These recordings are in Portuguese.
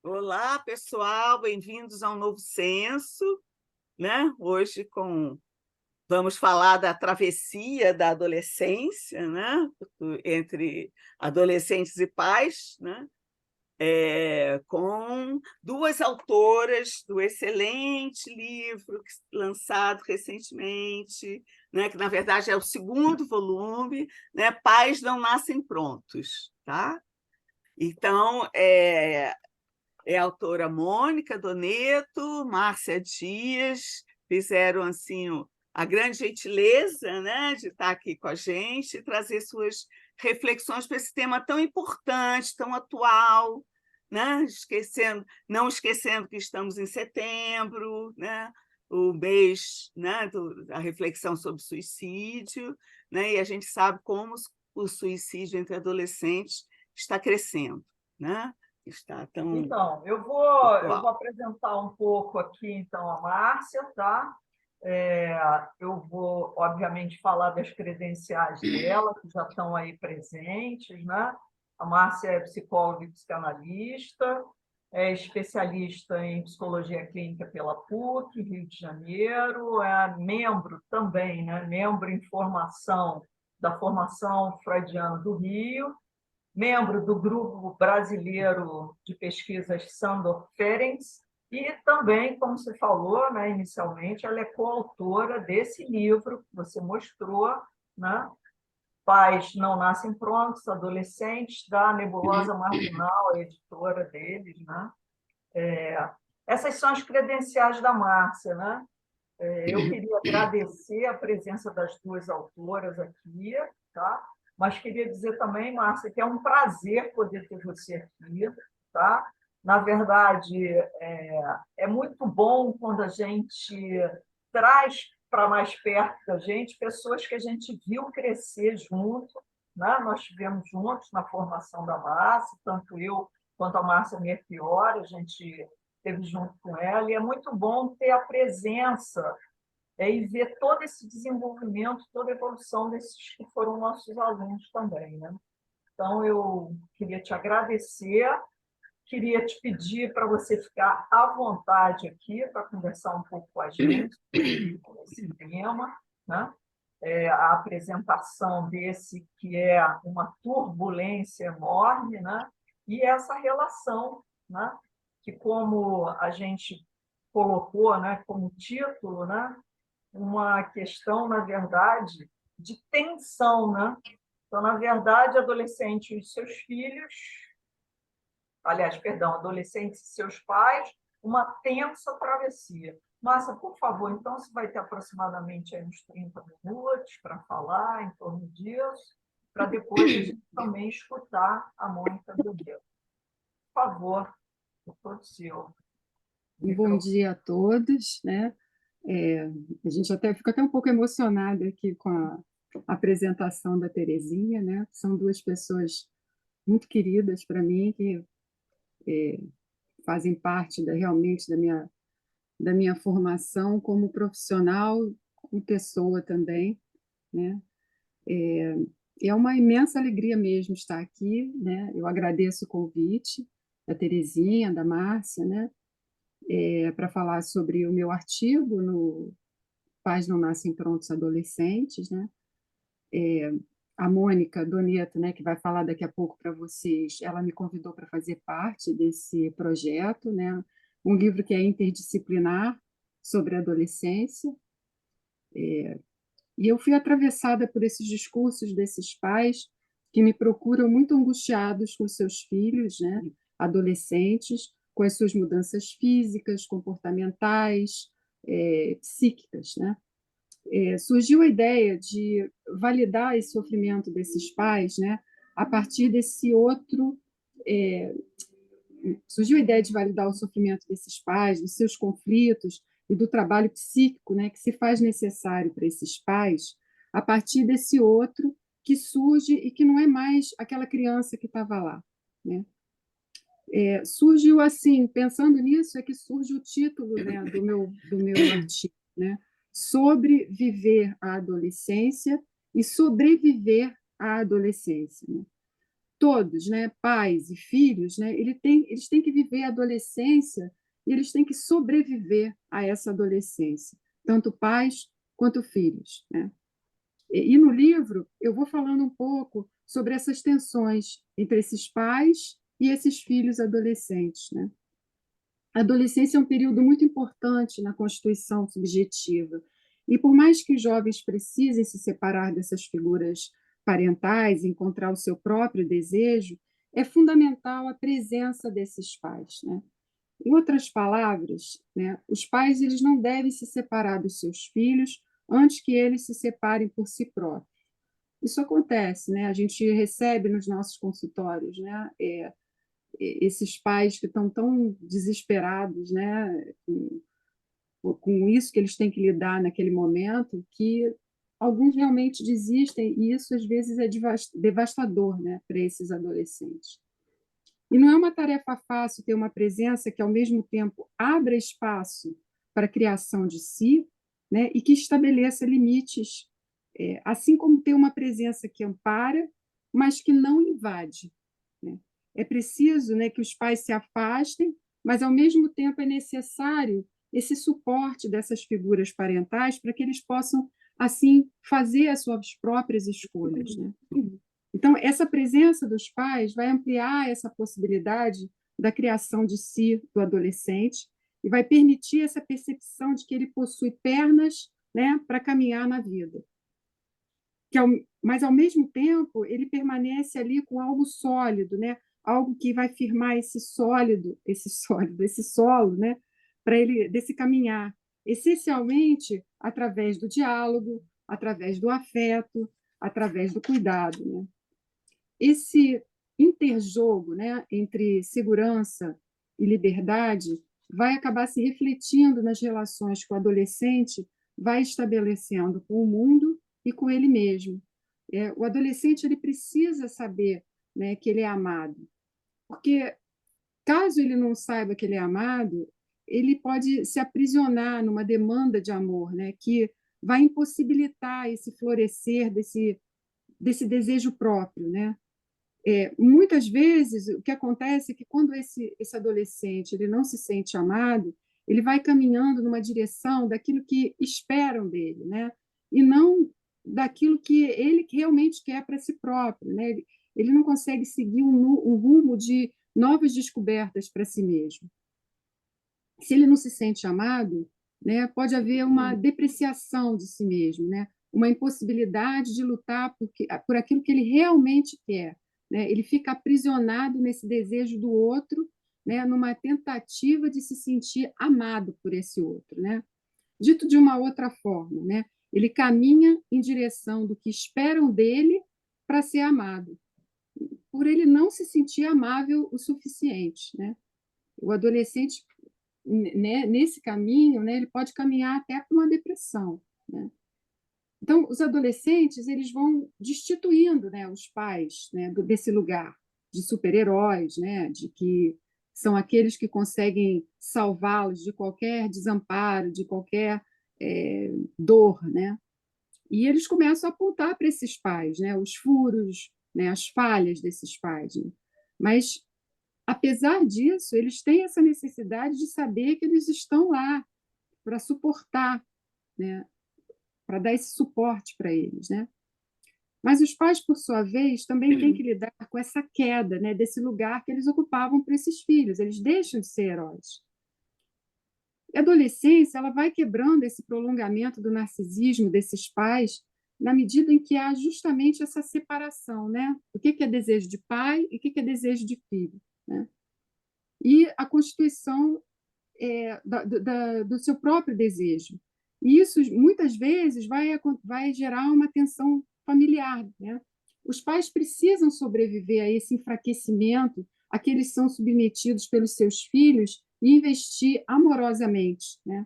Olá, pessoal, bem-vindos ao Novo Censo, né? Hoje vamos falar da travessia da adolescência, né? Entre adolescentes e pais, né? Com duas autoras do excelente livro lançado recentemente, né? Que na verdade é o segundo volume, né? Pais não nascem prontos, tá? Então, a autora Mônica Doneto, Márcia Dias, fizeram assim a grande gentileza, né, de estar aqui com a gente e trazer suas reflexões para esse tema tão importante, tão atual, né? Não esquecendo que estamos em setembro, né? O mês, né, da reflexão sobre suicídio, né? E a gente sabe como o suicídio entre adolescentes está crescendo, né? Está tão Então, eu vou atual. apresentar um pouco aqui, então, a Márcia, tá? Eu vou, obviamente, falar das credenciais dela, que já estão aí presentes, né? A Márcia é psicóloga e psicanalista, é especialista em psicologia clínica pela PUC, Rio de Janeiro, é membro também, né? Membro em formação da Formação Freudiana do Rio, membro do Grupo Brasileiro de Pesquisas Sandor Ferenc, e também, como você falou, né, inicialmente, ela é coautora desse livro que você mostrou, né? Pais Não Nascem Prontos, Adolescentes, da Nebulosa Marginal, a editora deles. Né? Essas são as credenciais da Márcia. Né? Eu queria agradecer a presença das duas autoras aqui, tá? Mas queria dizer também, Márcia, que é um prazer poder ter você aqui. Tá? Na verdade, é muito bom quando a gente traz para mais perto da gente pessoas que a gente viu crescer junto. Né? Nós estivemos juntos na formação da Márcia, tanto eu quanto a Márcia Merchiori, a gente esteve junto com ela, e é muito bom ter a presença e ver todo esse desenvolvimento, toda a evolução desses que foram nossos alunos também. Né? Então, eu queria te agradecer, queria te pedir para você ficar à vontade aqui para conversar um pouco com a gente sobre esse tema, né? A apresentação desse que é uma turbulência enorme, né? E essa relação, né? Que, como a gente colocou, né, como título, né, uma questão, na verdade, de tensão. Né? Então, na verdade, adolescente e seus filhos, aliás, perdão, adolescentes e seus pais, uma tensa travessia. Márcia, por favor, então você vai ter aproximadamente aí uns 30 minutos para falar em torno disso, para depois a gente também escutar a Mônica do Deus. Por favor, é todo seu. Um bom dia a todos, né? É, a gente fica até um pouco emocionada aqui com a apresentação da Terezinha, né? São duas pessoas muito queridas para mim, que fazem parte realmente da minha formação como profissional e pessoa também, né? É uma imensa alegria mesmo estar aqui, né? Eu agradeço o convite da Terezinha, da Márcia, né? Para falar sobre o meu artigo no Pais Não Nascem Prontos Adolescentes, né? A Mônica Doneto, né, que vai falar daqui a pouco para vocês, ela me convidou para fazer parte desse projeto, né? Um livro que é interdisciplinar sobre a adolescência. E eu fui atravessada por esses discursos desses pais que me procuram muito angustiados com seus filhos, né, adolescentes, com as suas mudanças físicas, comportamentais, psíquicas, né? Surgiu a ideia de validar esse sofrimento desses pais, né, a partir desse outro. É, Surgiu a ideia de validar o sofrimento desses pais, dos seus conflitos e do trabalho psíquico, né, que se faz necessário para esses pais, a partir desse outro que surge e que não é mais aquela criança que estava lá. Né? Surgiu assim, pensando nisso, é que surge o título, né, do meu artigo, né, sobre viver a adolescência e sobreviver à adolescência. Né? todos, né, pais e filhos, né, eles têm que viver a adolescência e eles têm que sobreviver a essa adolescência, tanto pais quanto filhos, né? E no livro eu vou falando um pouco sobre essas tensões entre esses pais e esses filhos adolescentes, né? A adolescência é um período muito importante na constituição subjetiva. E por mais que os jovens precisem se separar dessas figuras parentais, encontrar o seu próprio desejo, é fundamental a presença desses pais, né? Em outras palavras, né, os pais eles não devem se separar dos seus filhos antes que eles se separem por si próprios. Isso acontece, né? A gente recebe nos nossos consultórios, né? Esses pais que estão tão desesperados, né, com isso que eles têm que lidar naquele momento, que alguns realmente desistem, e isso às vezes é devastador, né, para esses adolescentes. E não é uma tarefa fácil ter uma presença que, ao mesmo tempo, abra espaço para a criação de si, né, e que estabeleça limites, assim como ter uma presença que ampara, mas que não invade, né? É preciso, né, que os pais se afastem, mas, ao mesmo tempo, é necessário esse suporte dessas figuras parentais para que eles possam, assim, fazer as suas próprias escolhas, né? Então, essa presença dos pais vai ampliar essa possibilidade da criação de si do adolescente e vai permitir essa percepção de que ele possui pernas, né, para caminhar na vida. Mas, ao mesmo tempo, ele permanece ali com algo sólido, né? Algo que vai firmar esse solo, né? Para ele, desse caminhar, essencialmente através do diálogo, através do afeto, através do cuidado, né? Esse interjogo, né, entre segurança e liberdade vai acabar se refletindo nas relações que o adolescente vai estabelecendo com o mundo e com ele mesmo. O adolescente ele precisa saber, né, que ele é amado, porque caso ele não saiba que ele é amado, ele pode se aprisionar numa demanda de amor, né, que vai impossibilitar esse florescer desse desejo próprio, né? Muitas vezes, o que acontece é que, quando esse adolescente ele não se sente amado, ele vai caminhando numa direção daquilo que esperam dele, né? E não daquilo que ele realmente quer para si próprio, né? Ele não consegue seguir um rumo de novas descobertas para si mesmo. Se ele não se sente amado, né, pode haver uma depreciação de si mesmo, né? Uma impossibilidade de lutar por aquilo que ele realmente quer, né? Ele fica aprisionado nesse desejo do outro, né? Numa tentativa de se sentir amado por esse outro, né? Dito de uma outra forma, né? Ele caminha em direção do que esperam dele para ser amado, por ele não se sentir amável o suficiente, né? O adolescente, né, nesse caminho, né, ele pode caminhar até para uma depressão, né? Então, os adolescentes eles vão destituindo, né, os pais, né, desse lugar de super-heróis, né, de que são aqueles que conseguem salvá-los de qualquer desamparo, de qualquer dor, né? E eles começam a apontar para esses pais, né, os furos, né, as falhas desses pais, né? Mas, apesar disso, eles têm essa necessidade de saber que eles estão lá para suportar, né, para dar esse suporte para eles, né? Mas os pais, por sua vez, também têm que lidar com essa queda, né, desse lugar que eles ocupavam para esses filhos. Eles deixam de ser heróis. A adolescência ela vai quebrando esse prolongamento do narcisismo desses pais na medida em que há justamente essa separação, né? O que é desejo de pai e o que é desejo de filho, né? E a constituição do seu próprio desejo. E isso, muitas vezes, vai gerar uma tensão familiar, né? Os pais precisam sobreviver a esse enfraquecimento a que eles são submetidos pelos seus filhos e investir amorosamente, né?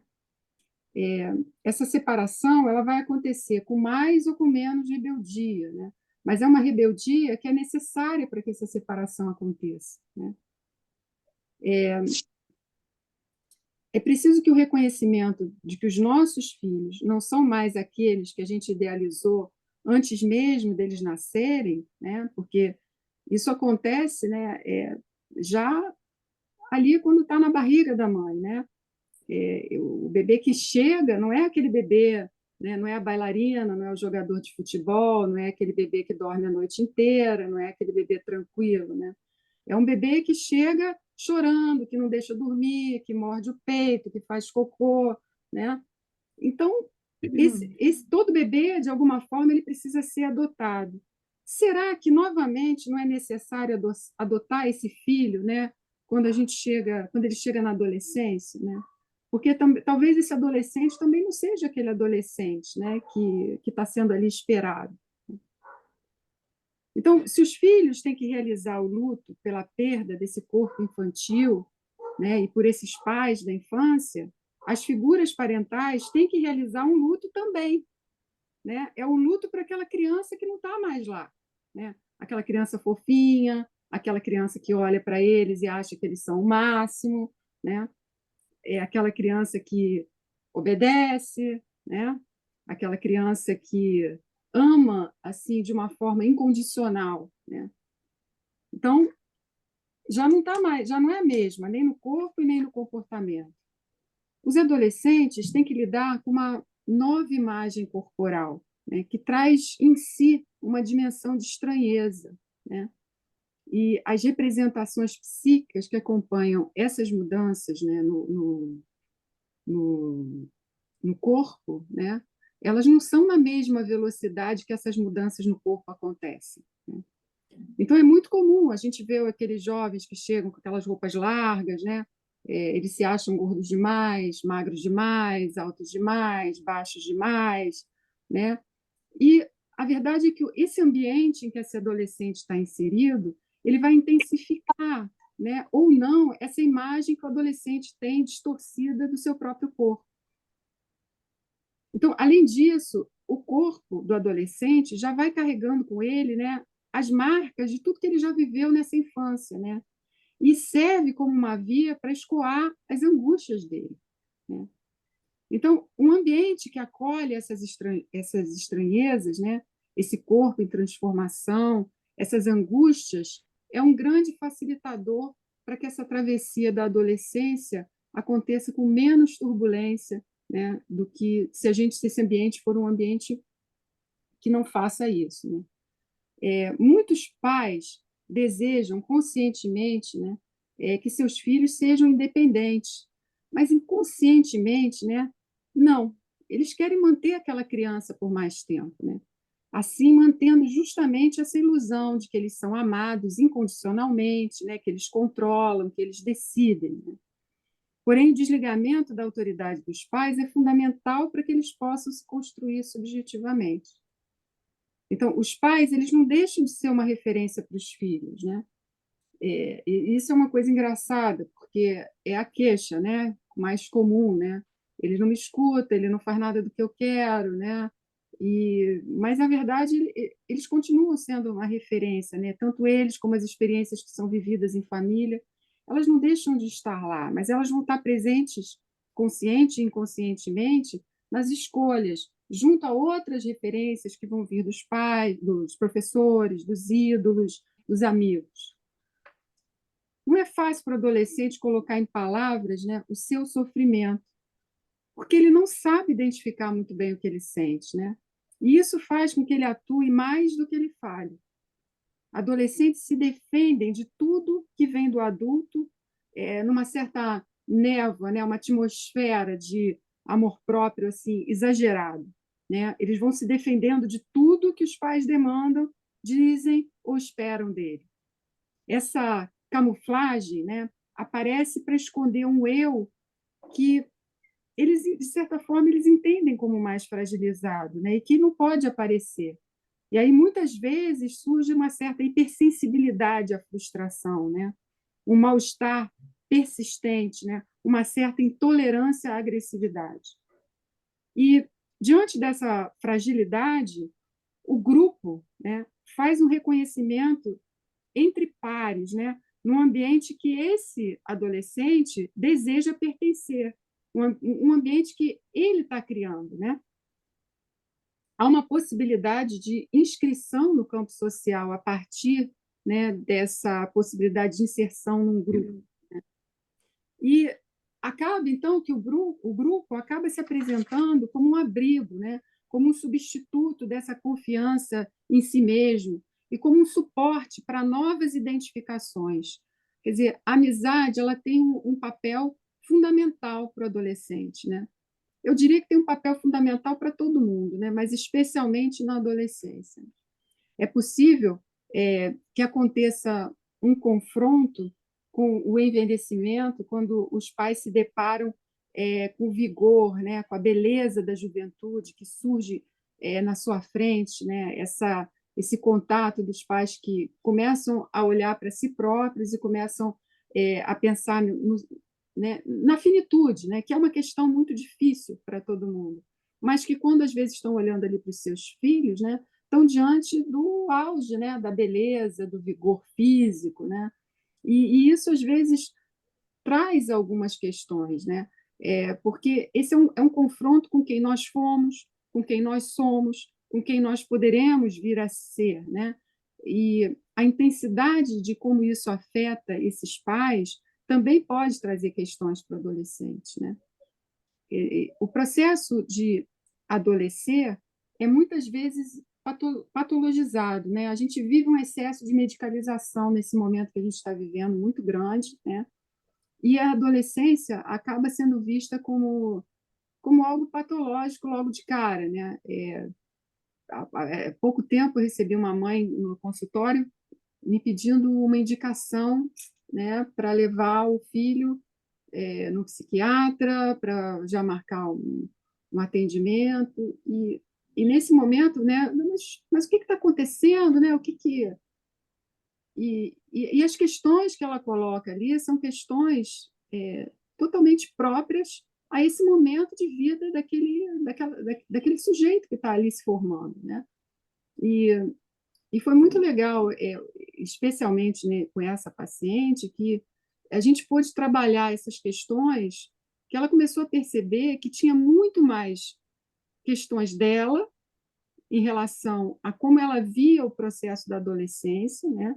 Essa separação ela vai acontecer com mais ou com menos rebeldia, né? Mas é uma rebeldia que é necessária para que essa separação aconteça, né? É preciso que o reconhecimento de que os nossos filhos não são mais aqueles que a gente idealizou antes mesmo deles nascerem, né? Porque Isso acontece, né, já ali quando está na barriga da mãe, né? O bebê que chega não é aquele bebê, né, não é a bailarina, não é o jogador de futebol, não é aquele bebê que dorme a noite inteira, não é aquele bebê tranquilo, né? É um bebê que chega chorando, que não deixa dormir, que morde o peito, que faz cocô, né? Então, todo bebê, de alguma forma, ele precisa ser adotado. Será que, novamente, não é necessário adotar esse filho, né, quando ele chega na adolescência, né? Porque talvez esse adolescente também não seja aquele adolescente, né, que está sendo ali esperado. Então, se os filhos têm que realizar o luto pela perda desse corpo infantil, né, e por esses pais da infância, as figuras parentais têm que realizar um luto também, né? É o luto para aquela criança que não está mais lá, né? Aquela criança fofinha, aquela criança que olha para eles e acha que eles são o máximo, né? É aquela criança que obedece, né? Aquela criança que ama assim de uma forma incondicional, né? Então, já não tá mais, já não é a mesma, nem no corpo e nem no comportamento. Os adolescentes têm que lidar com uma nova imagem corporal, né, que traz em si uma dimensão de estranheza, né? E as representações psíquicas que acompanham essas mudanças, né, no, no corpo, né, elas não são na mesma velocidade que essas mudanças no corpo acontecem, né? Então, é muito comum a gente ver aqueles jovens que chegam com aquelas roupas largas, né? Eles se acham gordos demais, magros demais, altos demais, baixos demais, né? E a verdade é que esse ambiente em que esse adolescente está inserido, ele vai intensificar, né? Ou não, essa imagem que o adolescente tem distorcida do seu próprio corpo. Então, além disso, o corpo do adolescente já vai carregando com ele, né, as marcas de tudo que ele já viveu nessa infância, né? E serve como uma via para escoar as angústias dele, né? Então, um ambiente que acolhe essas estranhezas, né, esse corpo em transformação, essas angústias, é um grande facilitador para que essa travessia da adolescência aconteça com menos turbulência, né, do que se esse ambiente for um ambiente que não faça isso, né? Muitos pais desejam conscientemente, né, que seus filhos sejam independentes, mas inconscientemente, né, não. Eles querem manter aquela criança por mais tempo, né? Assim, mantendo justamente essa ilusão de que eles são amados incondicionalmente, né, que eles controlam, que eles decidem, né? Porém, o desligamento da autoridade dos pais é fundamental para que eles possam se construir subjetivamente. Então, os pais, eles não deixam de ser uma referência para os filhos, né? E isso é uma coisa engraçada, porque é a queixa, né? Mais comum, né? Ele não me escuta, ele não faz nada do que eu quero, né? Mas, na verdade, eles continuam sendo uma referência, né? Tanto eles como as experiências que são vividas em família, elas não deixam de estar lá, mas elas vão estar presentes, consciente e inconscientemente, nas escolhas, junto a outras referências que vão vir dos pais, dos professores, dos ídolos, dos amigos. Não é fácil para o adolescente colocar em palavras, né, o seu sofrimento, porque ele não sabe identificar muito bem o que ele sente, né? E isso faz com que ele atue mais do que ele fale. Adolescentes se defendem de tudo que vem do adulto, numa certa névoa, né, uma atmosfera de amor próprio assim exagerado, né? Eles vão se defendendo de tudo que os pais demandam, dizem ou esperam dele. Essa camuflagem, né, aparece para esconder um eu que eles, de certa forma, eles entendem como mais fragilizado, né, e que não pode aparecer. E aí, muitas vezes, surge uma certa hipersensibilidade à frustração, né, um mal-estar persistente, né, uma certa intolerância à agressividade. E, diante dessa fragilidade, o grupo, né, faz um reconhecimento entre pares, né, num ambiente que esse adolescente deseja pertencer, um ambiente que ele está criando, né? Há uma possibilidade de inscrição no campo social a partir né, dessa possibilidade de inserção num grupo. E acaba, então, que o grupo acaba se apresentando como um abrigo, né? Como um substituto dessa confiança em si mesmo e como um suporte para novas identificações. Quer dizer, a amizade ela tem um papel fundamental para o adolescente, né? Eu diria que tem um papel fundamental para todo mundo, né? Mas especialmente na adolescência. É possível que aconteça um confronto com o envelhecimento quando os pais se deparam com o vigor, né, com a beleza da juventude que surge na sua frente, né, esse contato dos pais que começam a olhar para si próprios e começam a pensar né, na finitude, né, que é uma questão muito difícil para todo mundo, mas que quando às vezes estão olhando ali para os seus filhos, né, estão diante do auge, né, da beleza, do vigor físico, né? E isso às vezes traz algumas questões, né? Porque esse é um confronto com quem nós fomos, com quem nós somos, com quem nós poderemos vir a ser, né? E a intensidade de como isso afeta esses pais também pode trazer questões para o adolescente, né? O processo de adolescer é muitas vezes patologizado, né? A gente vive um excesso de medicalização nesse momento que a gente está vivendo, muito grande, né? E a adolescência acaba sendo vista como algo patológico logo de cara, né? Há pouco tempo eu recebi uma mãe no consultório me pedindo uma indicação, né, para levar o filho no psiquiatra, para já marcar um atendimento. E nesse momento, né, mas o que está acontecendo? Né? E as questões que ela coloca ali são questões totalmente próprias a esse momento de vida daquele sujeito que está ali se formando. Né? E, e foi muito legal, especialmente, né, com essa paciente, que a gente pôde trabalhar essas questões, que ela começou a perceber que tinha muito mais questões dela em relação a como ela via o processo da adolescência, né?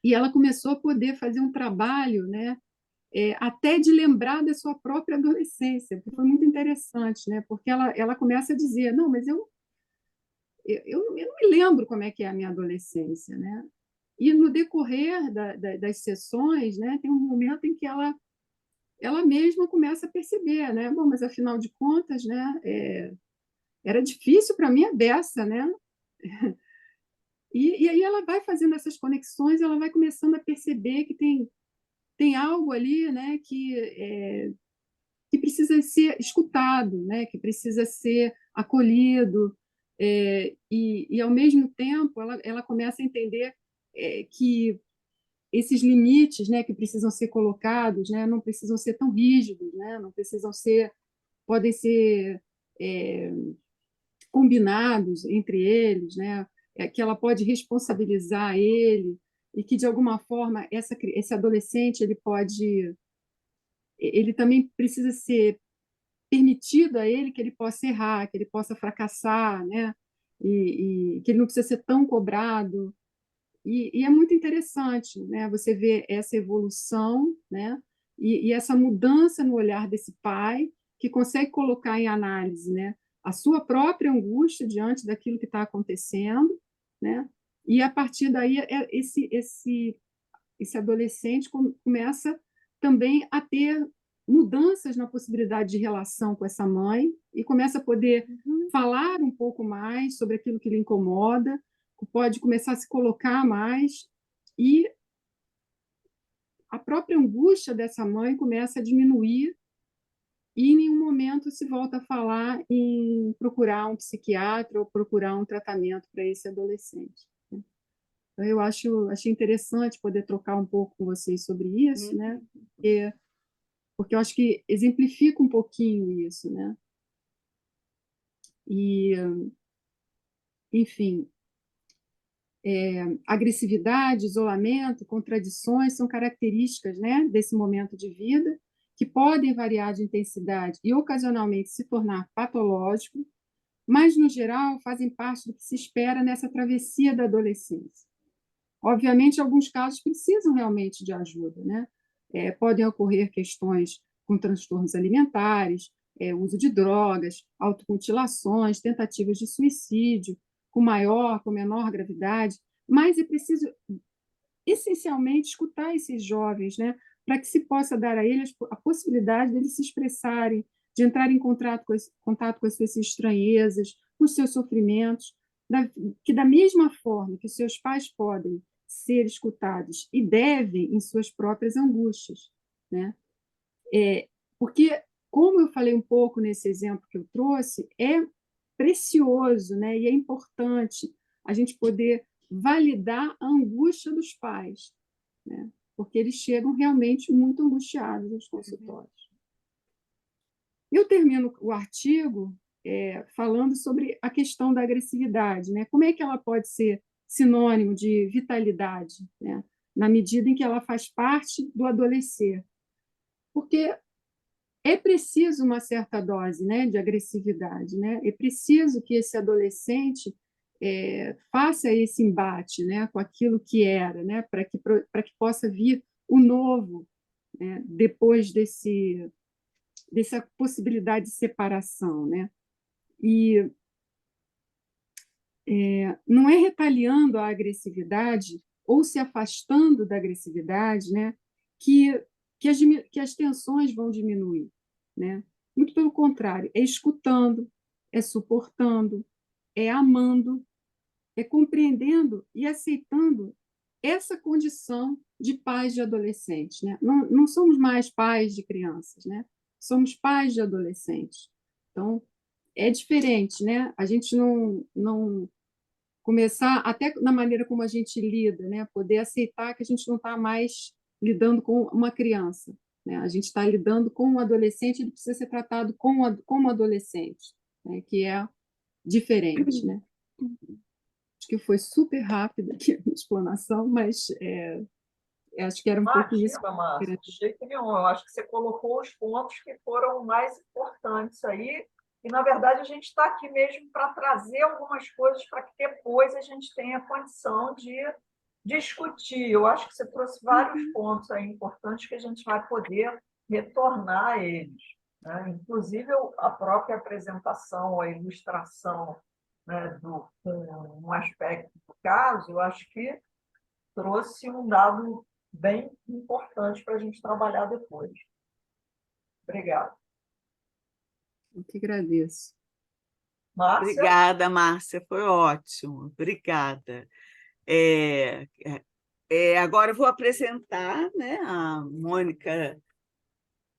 E ela começou a poder fazer um trabalho, né, até de lembrar da sua própria adolescência, que foi muito interessante, né? Porque ela começa a dizer, não, mas eu não me lembro como é que é a minha adolescência, né? E no decorrer das sessões, né, tem um momento em que ela mesma começa a perceber, né? Bom, mas afinal de contas, né, era difícil para mim a beça, né? E aí ela vai fazendo essas conexões, ela vai começando a perceber que tem algo ali, né, que precisa ser escutado, né, que precisa ser acolhido, e ao mesmo tempo ela começa a entender que esses limites, né, que precisam ser colocados, né, não precisam ser tão rígidos, né, não precisam ser, podem ser combinados entre eles, né, que ela pode responsabilizar ele e que de alguma forma esse adolescente ele também precisa ser permitido a ele que ele possa errar, que ele possa fracassar, né, e que ele não precisa ser tão cobrado. E é muito interessante, né, você ver essa evolução, né, e essa mudança no olhar desse pai que consegue colocar em análise, né, a sua própria angústia diante daquilo que está acontecendo, né, e a partir daí esse adolescente começa também a ter mudanças na possibilidade de relação com essa mãe e começa a poder falar um pouco mais sobre aquilo que lhe incomoda, pode começar a se colocar mais e a própria angústia dessa mãe começa a diminuir e em nenhum momento se volta a falar em procurar um psiquiatra ou procurar um tratamento para esse adolescente. Então, achei interessante poder trocar um pouco com vocês sobre isso, né? Porque eu acho que exemplifica um pouquinho isso, né? E, enfim, agressividade, isolamento, contradições são características, né, desse momento de vida que podem variar de intensidade e ocasionalmente se tornar patológico, mas no geral fazem parte do que se espera nessa travessia da adolescência. Obviamente, alguns casos precisam realmente de ajuda, né? Podem ocorrer questões com transtornos alimentares, uso de drogas, automutilações, tentativas de suicídio, com maior, com menor gravidade, mas é preciso, essencialmente, escutar esses jovens, né? Para que se possa dar a eles a possibilidade de eles se expressarem, de entrar em contato com as suas estranhezas, com os seus sofrimentos, que da mesma forma que os seus pais podem ser escutados e devem em suas próprias angústias, né? Porque, como eu falei um pouco nesse exemplo que eu trouxe, é precioso, né? E é importante a gente poder validar a angústia dos pais, né? Porque eles chegam realmente muito angustiados aos consultórios. Eu termino o artigo falando sobre a questão da agressividade, né? Como é que ela pode ser sinônimo de vitalidade, né? Na medida em que ela faz parte do adolescer. Porque é preciso uma certa dose, né, de agressividade, né? É preciso que esse adolescente faça esse embate, né, com aquilo que era, né, para que possa vir o novo, né, depois dessa possibilidade de separação, né? E não é retaliando a agressividade ou se afastando da agressividade, né, que as tensões vão diminuir, né? Muito pelo contrário, é escutando, é suportando, é amando, é compreendendo e aceitando essa condição de pais de adolescentes, né? Não somos mais pais de crianças, né? Somos pais de adolescentes. Então, é diferente, né? A gente não começar, até na maneira como a gente lida, né? Poder aceitar que a gente não está mais lidando com uma criança, né? A gente está lidando com um adolescente, ele precisa ser tratado como adolescente, né? Que é diferente, né? Acho que foi super rápida aqui a explanação, mas acho que era um pouco isso. Imagina, Márcia, de jeito nenhum. Eu acho que você colocou os pontos que foram mais importantes aí. E, na verdade, a gente está aqui mesmo para trazer algumas coisas para que depois a gente tenha condição de discutir. Eu acho que você trouxe vários pontos aí importantes que a gente vai poder retornar a eles, né? Inclusive, a própria apresentação, a ilustração, né, com um aspecto do caso, eu acho que trouxe um dado bem importante para a gente trabalhar depois. Obrigada. Eu que agradeço. Márcia? Obrigada, Márcia, foi ótimo. Obrigada. Agora eu vou apresentar, né, a Mônica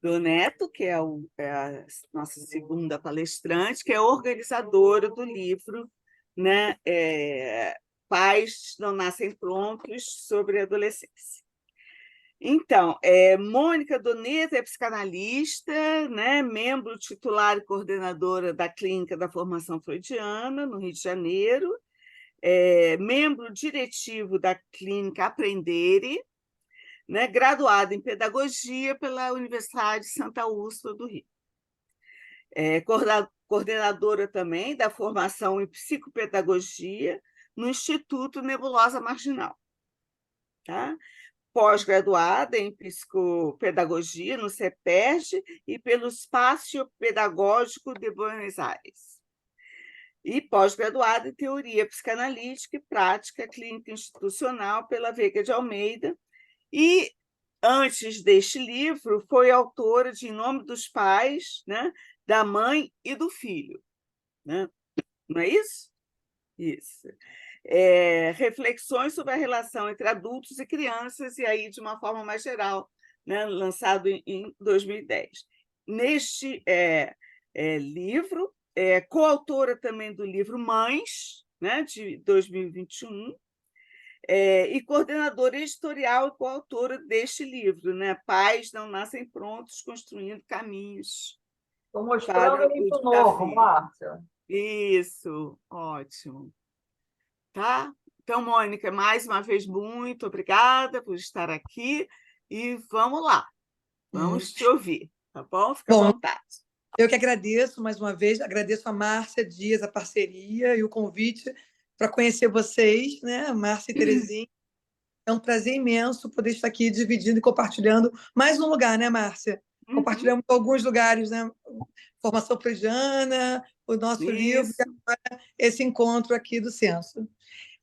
Doneto, que é a nossa segunda palestrante, que é organizadora do livro, né, Pais Não Nascem Prontos, sobre adolescência. Então, Mônica Doneto é psicanalista, né, membro titular e coordenadora da Clínica da Formação Freudiana, no Rio de Janeiro, membro diretivo da Clínica Aprendere, né, graduada em Pedagogia pela Universidade Santa Úrsula do Rio. Coordenadora também da formação em Psicopedagogia no Instituto Nebulosa Marginal. Tá? Pós-graduada em Psicopedagogia no CEPERJ e pelo Espaço Pedagógico de Buenos Aires. E pós-graduada em Teoria Psicanalítica e Prática Clínica Institucional pela Veiga de Almeida. E, antes deste livro, foi autora de Em Nome dos Pais, né, da Mãe e do Filho. Né? Não é isso? Isso. Reflexões sobre a relação entre adultos e crianças, e aí, de uma forma mais geral, né, lançado em 2010. Neste livro, coautora também do livro Mães, né, de 2021, e coordenadora editorial e coautora deste livro, né, Pais Não Nascem Prontos, Construindo Caminhos. Estou mostrando muito novo, Márcia. Isso, ótimo. Tá? Então, Mônica, mais uma vez, muito obrigada por estar aqui e vamos lá, vamos te ouvir, tá bom? Fica à vontade. Eu que agradeço mais uma vez, agradeço a Márcia Dias a parceria e o convite para conhecer vocês, né? Márcia e Terezinha. É um prazer imenso poder estar aqui dividindo e compartilhando mais um lugar, né, Márcia? Uhum, Compartilhamos alguns lugares, né? Formação freudiana, o nosso livro, isso. esse encontro aqui do Censo.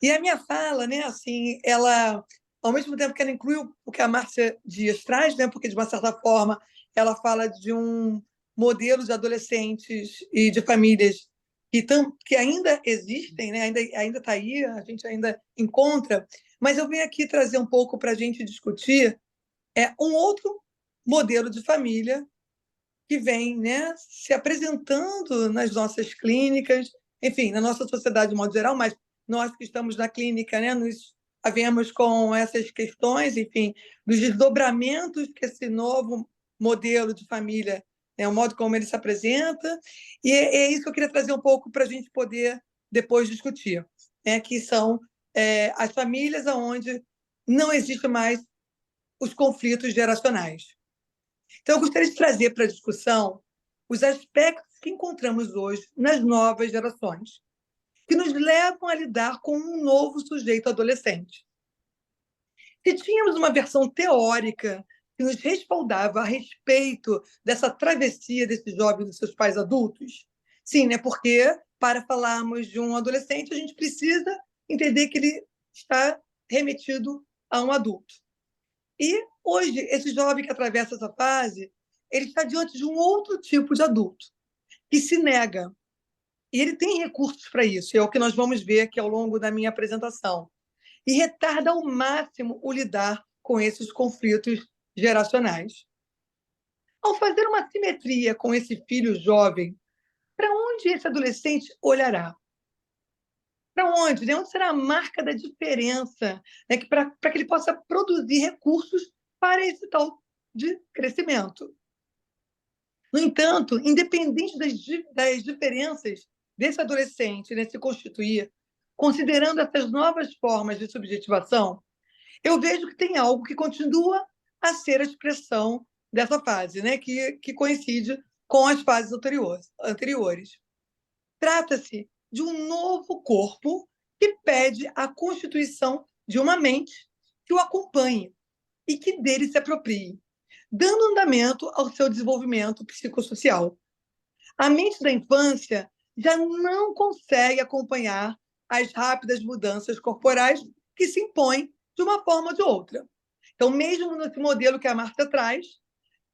E a minha fala, né, assim, ela, ao mesmo tempo que ela inclui o que a Márcia Dias traz, né, porque, de uma certa forma, ela fala de um modelo de adolescentes e de famílias que ainda existem, né, ainda está aí, a gente ainda encontra, mas eu venho aqui trazer um pouco para a gente discutir um outro modelo de família que vem, né, se apresentando nas nossas clínicas, enfim, na nossa sociedade de modo geral, mas nós que estamos na clínica, né, nos havemos com essas questões, enfim, dos desdobramentos que esse novo modelo de família, né, o modo como ele se apresenta, e é isso que eu queria trazer um pouco para a gente poder depois discutir, né, que são as famílias onde não existe mais os conflitos geracionais. Então, eu gostaria de trazer para a discussão os aspectos que encontramos hoje nas novas gerações, que nos levam a lidar com um novo sujeito adolescente. Se tínhamos uma versão teórica que nos respaldava a respeito dessa travessia desses jovens dos seus pais adultos, sim, né? Porque para falarmos de um adolescente, a gente precisa entender que ele está remetido a um adulto. E hoje, esse jovem que atravessa essa fase, ele está diante de um outro tipo de adulto, que se nega. E ele tem recursos para isso, é o que nós vamos ver aqui ao longo da minha apresentação. E retarda ao máximo o lidar com esses conflitos geracionais. Ao fazer uma simetria com esse filho jovem, para onde esse adolescente olhará? Para onde? De onde será a marca da diferença, né? Para que ele possa produzir recursos para esse tal de crescimento. No entanto, independente das diferenças desse adolescente, né, se constituir, considerando essas novas formas de subjetivação, eu vejo que tem algo que continua a ser a expressão dessa fase, né, que coincide com as fases anteriores. Trata-se de um novo corpo que pede a constituição de uma mente que o acompanhe e que dele se aproprie, dando andamento ao seu desenvolvimento psicossocial. A mente da infância já não consegue acompanhar as rápidas mudanças corporais que se impõem de uma forma ou de outra. Então, mesmo nesse modelo que a Marta traz,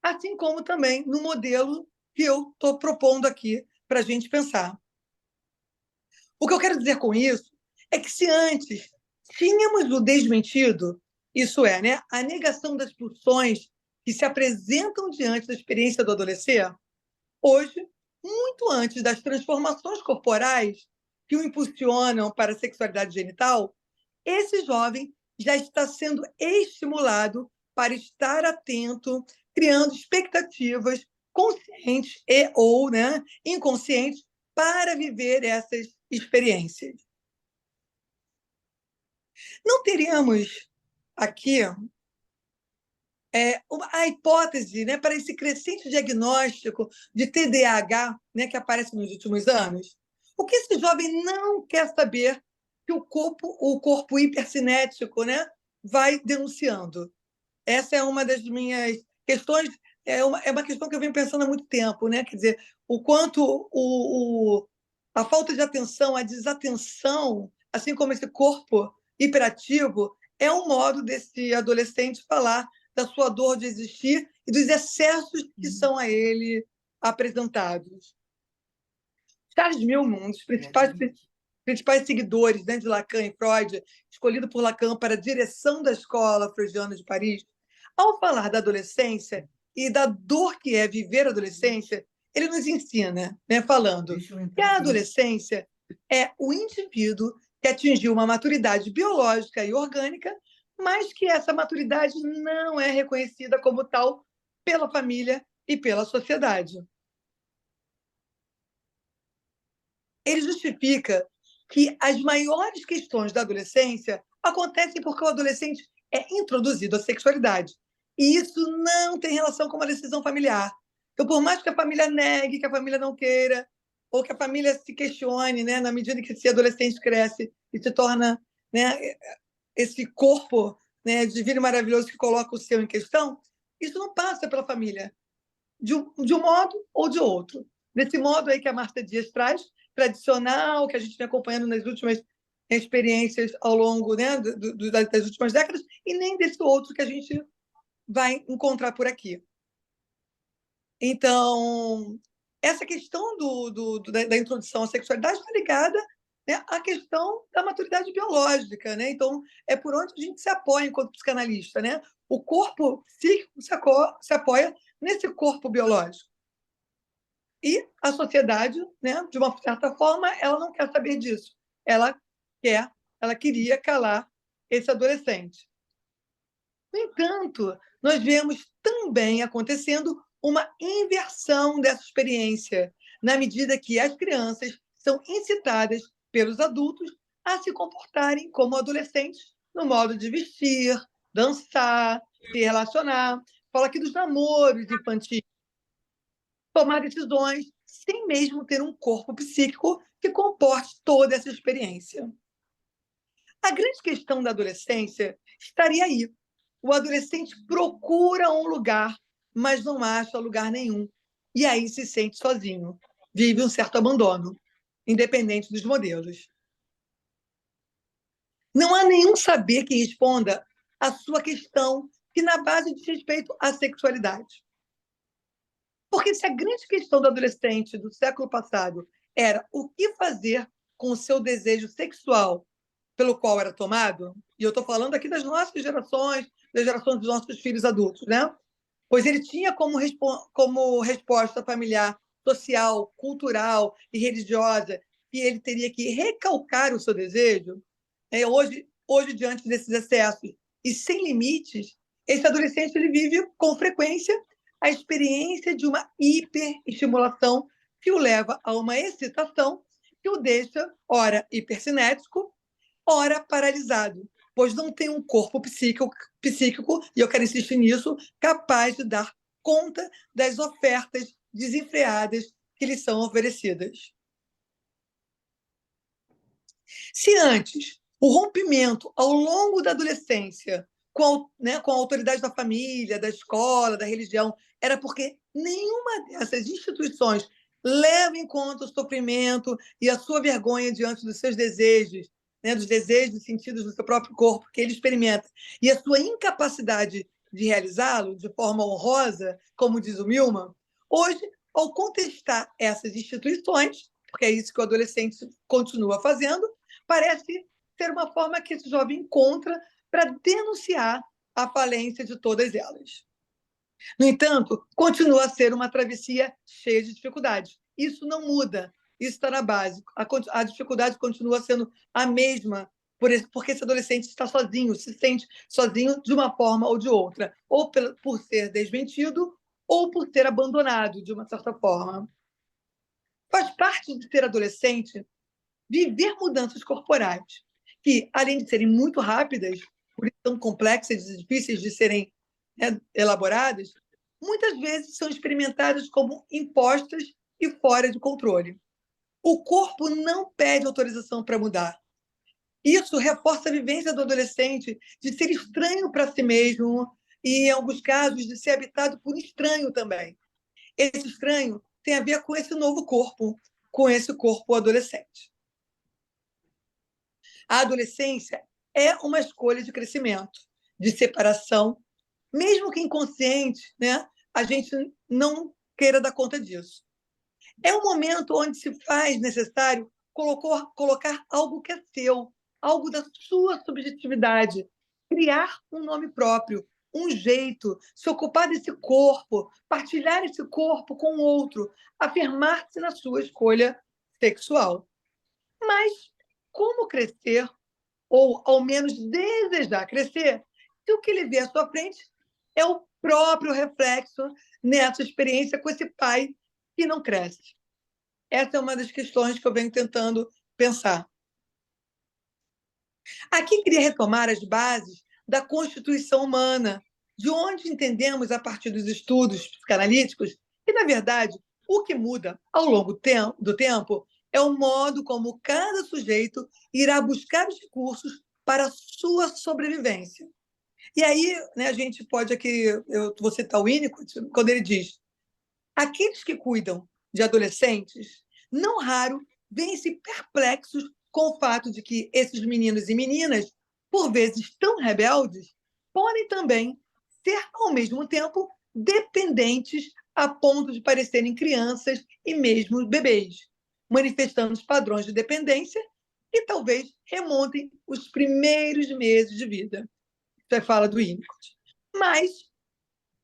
assim como também no modelo que eu estou propondo aqui para a gente pensar. O que eu quero dizer com isso é que se antes tínhamos o desmentido, isso é, né, a negação das pulsões que se apresentam diante da experiência do adolescer, hoje, muito antes das transformações corporais que o impulsionam para a sexualidade genital, esse jovem já está sendo estimulado para estar atento, criando expectativas conscientes e ou, né, inconscientes para viver essas experiências. Não teríamos aqui a hipótese, né, para esse crescente diagnóstico de TDAH, né, que aparece nos últimos anos? O que esse jovem não quer saber que o corpo hipercinético, né, vai denunciando? Essa é uma das minhas questões, é uma questão que eu venho pensando há muito tempo, né? Quer dizer, o quanto a falta de atenção, a desatenção, assim como esse corpo hiperativo, é um modo desse adolescente falar da sua dor de existir e dos excessos que são a ele apresentados. Charles Milman, um dos principais seguidores, né, de Lacan e Freud, escolhido por Lacan para a direção da Escola Freudiana de Paris, ao falar da adolescência e da dor que é viver a adolescência, ele nos ensina, né, falando que a adolescência é o indivíduo que atingiu uma maturidade biológica e orgânica, mas que essa maturidade não é reconhecida como tal pela família e pela sociedade. Ele justifica que as maiores questões da adolescência acontecem porque o adolescente é introduzido à sexualidade. E isso não tem relação com uma decisão familiar. Então, por mais que a família negue, que a família não queira, ou que a família se questione, né, na medida que esse adolescente cresce e se torna, né, esse corpo, né, divino e maravilhoso que coloca o seu em questão, isso não passa pela família, de um modo ou de outro. Desse modo aí que a Márcia Dias traz, tradicional, que a gente vem acompanhando nas últimas experiências ao longo, né, das últimas décadas, e nem desse outro que a gente vai encontrar por aqui. Então, essa questão da introdução à sexualidade está ligada, né, à questão da maturidade biológica. Né? Então, é por onde a gente se apoia enquanto psicanalista. Né? O corpo psíquico se apoia nesse corpo biológico. E a sociedade, né, de uma certa forma, ela não quer saber disso. Ela queria calar esse adolescente. No entanto, nós vemos também acontecendo uma inversão dessa experiência, na medida que as crianças são incitadas pelos adultos a se comportarem como adolescentes no modo de vestir, dançar, se relacionar. Fala aqui dos namoros infantis. Tomar decisões sem mesmo ter um corpo psíquico que comporte toda essa experiência. A grande questão da adolescência estaria aí. O adolescente procura um lugar, mas não acha lugar nenhum. E aí se sente sozinho. Vive um certo abandono, independente dos modelos. Não há nenhum saber que responda à sua questão que na base diz respeito à sexualidade. Porque se a grande questão do adolescente do século passado era o que fazer com o seu desejo sexual pelo qual era tomado, e eu estou falando aqui das nossas gerações, das gerações dos nossos filhos adultos, né? Pois ele tinha como resposta familiar, social, cultural e religiosa que ele teria que recalcar o seu desejo. Hoje, diante desses excessos e sem limites, esse adolescente ele vive com frequência a experiência de uma hiperestimulação que o leva a uma excitação que o deixa, ora, hipercinético, ora, paralisado, pois não tem um corpo psíquico, e eu quero insistir nisso, capaz de dar conta das ofertas desenfreadas que lhe são oferecidas. Se antes o rompimento ao longo da adolescência com a autoridade da família, da escola, da religião, era porque nenhuma dessas instituições leva em conta o sofrimento e a sua vergonha diante dos seus desejos, né, dos desejos e sentidos do seu próprio corpo que ele experimenta, e a sua incapacidade de realizá-lo de forma honrosa, como diz o Milman, hoje, ao contestar essas instituições, porque é isso que o adolescente continua fazendo, parece ser uma forma que esse jovem encontra para denunciar a falência de todas elas. No entanto, continua a ser uma travessia cheia de dificuldades. Isso não muda, isso está na base. A dificuldade continua sendo a mesma, porque esse adolescente está sozinho, se sente sozinho de uma forma ou de outra, ou por ser desmentido, ou por ser abandonado, de uma certa forma. Faz parte de ser adolescente viver mudanças corporais, que, além de serem muito rápidas, por isso tão complexas e difíceis de serem, né, elaboradas, muitas vezes são experimentadas como impostas e fora de controle. O corpo não pede autorização para mudar. Isso reforça a vivência do adolescente de ser estranho para si mesmo e, em alguns casos, de ser habitado por estranho também. Esse estranho tem a ver com esse novo corpo, com esse corpo adolescente. A adolescência é uma escolha de crescimento, de separação, mesmo que inconsciente, né? A gente não queira dar conta disso. É um momento onde se faz necessário colocar algo que é seu, algo da sua subjetividade, criar um nome próprio, um jeito, se ocupar desse corpo, partilhar esse corpo com o outro, afirmar-se na sua escolha sexual. Mas como crescer, ou ao menos desejar crescer, se o que ele vê à sua frente é o próprio reflexo nessa experiência com esse pai que não cresce? Essa é uma das questões que eu venho tentando pensar. Aqui queria retomar as bases da constituição humana, de onde entendemos, a partir dos estudos psicanalíticos, que, na verdade, o que muda ao longo do tempo é o modo como cada sujeito irá buscar os recursos para a sua sobrevivência. E aí, né, a gente pode aqui, eu vou citar o Winnicott, quando ele diz: aqueles que cuidam de adolescentes, não raro, veem-se perplexos com o fato de que esses meninos e meninas, por vezes tão rebeldes, podem também ser, ao mesmo tempo, dependentes a ponto de parecerem crianças e mesmo bebês, manifestando os padrões de dependência que talvez remontem os primeiros meses de vida. Você fala do Winnicott. Mas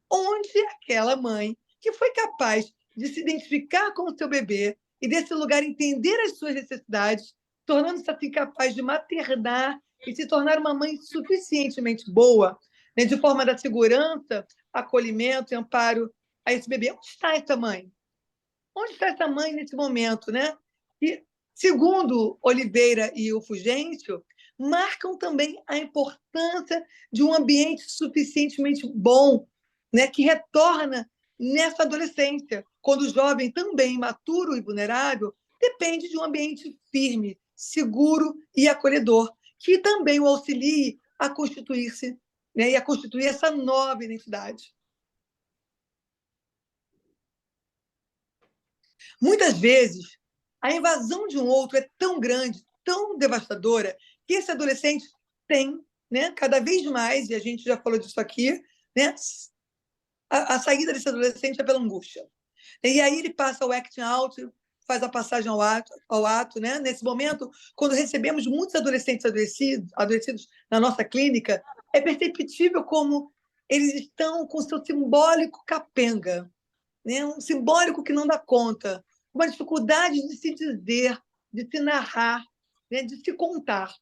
onde aquela mãe que foi capaz de se identificar com o seu bebê e, desse lugar, entender as suas necessidades, tornando-se assim capaz de maternar e se tornar uma mãe suficientemente boa, né, de forma da segurança, acolhimento e amparo a esse bebê? Onde está essa mãe? Onde está essa mãe nesse momento, né? E, segundo Oliveira e o Fulgêncio, marcam também a importância de um ambiente suficientemente bom, né, que retorna nessa adolescência, quando o jovem, também imaturo e vulnerável, depende de um ambiente firme, seguro e acolhedor, que também o auxilie a constituir-se, né, e a constituir essa nova identidade. Muitas vezes, a invasão de um outro é tão grande, tão devastadora, que esse adolescente tem, né, cada vez mais, e a gente já falou disso aqui, né, a saída desse adolescente é pela angústia. E aí ele passa o acting out, faz a passagem ao ato, né? Nesse momento, quando recebemos muitos adolescentes adoecidos na nossa clínica, é perceptível como eles estão com seu simbólico capenga, né? Um simbólico que não dá conta, uma dificuldade de se dizer, de se narrar, né? De se contar.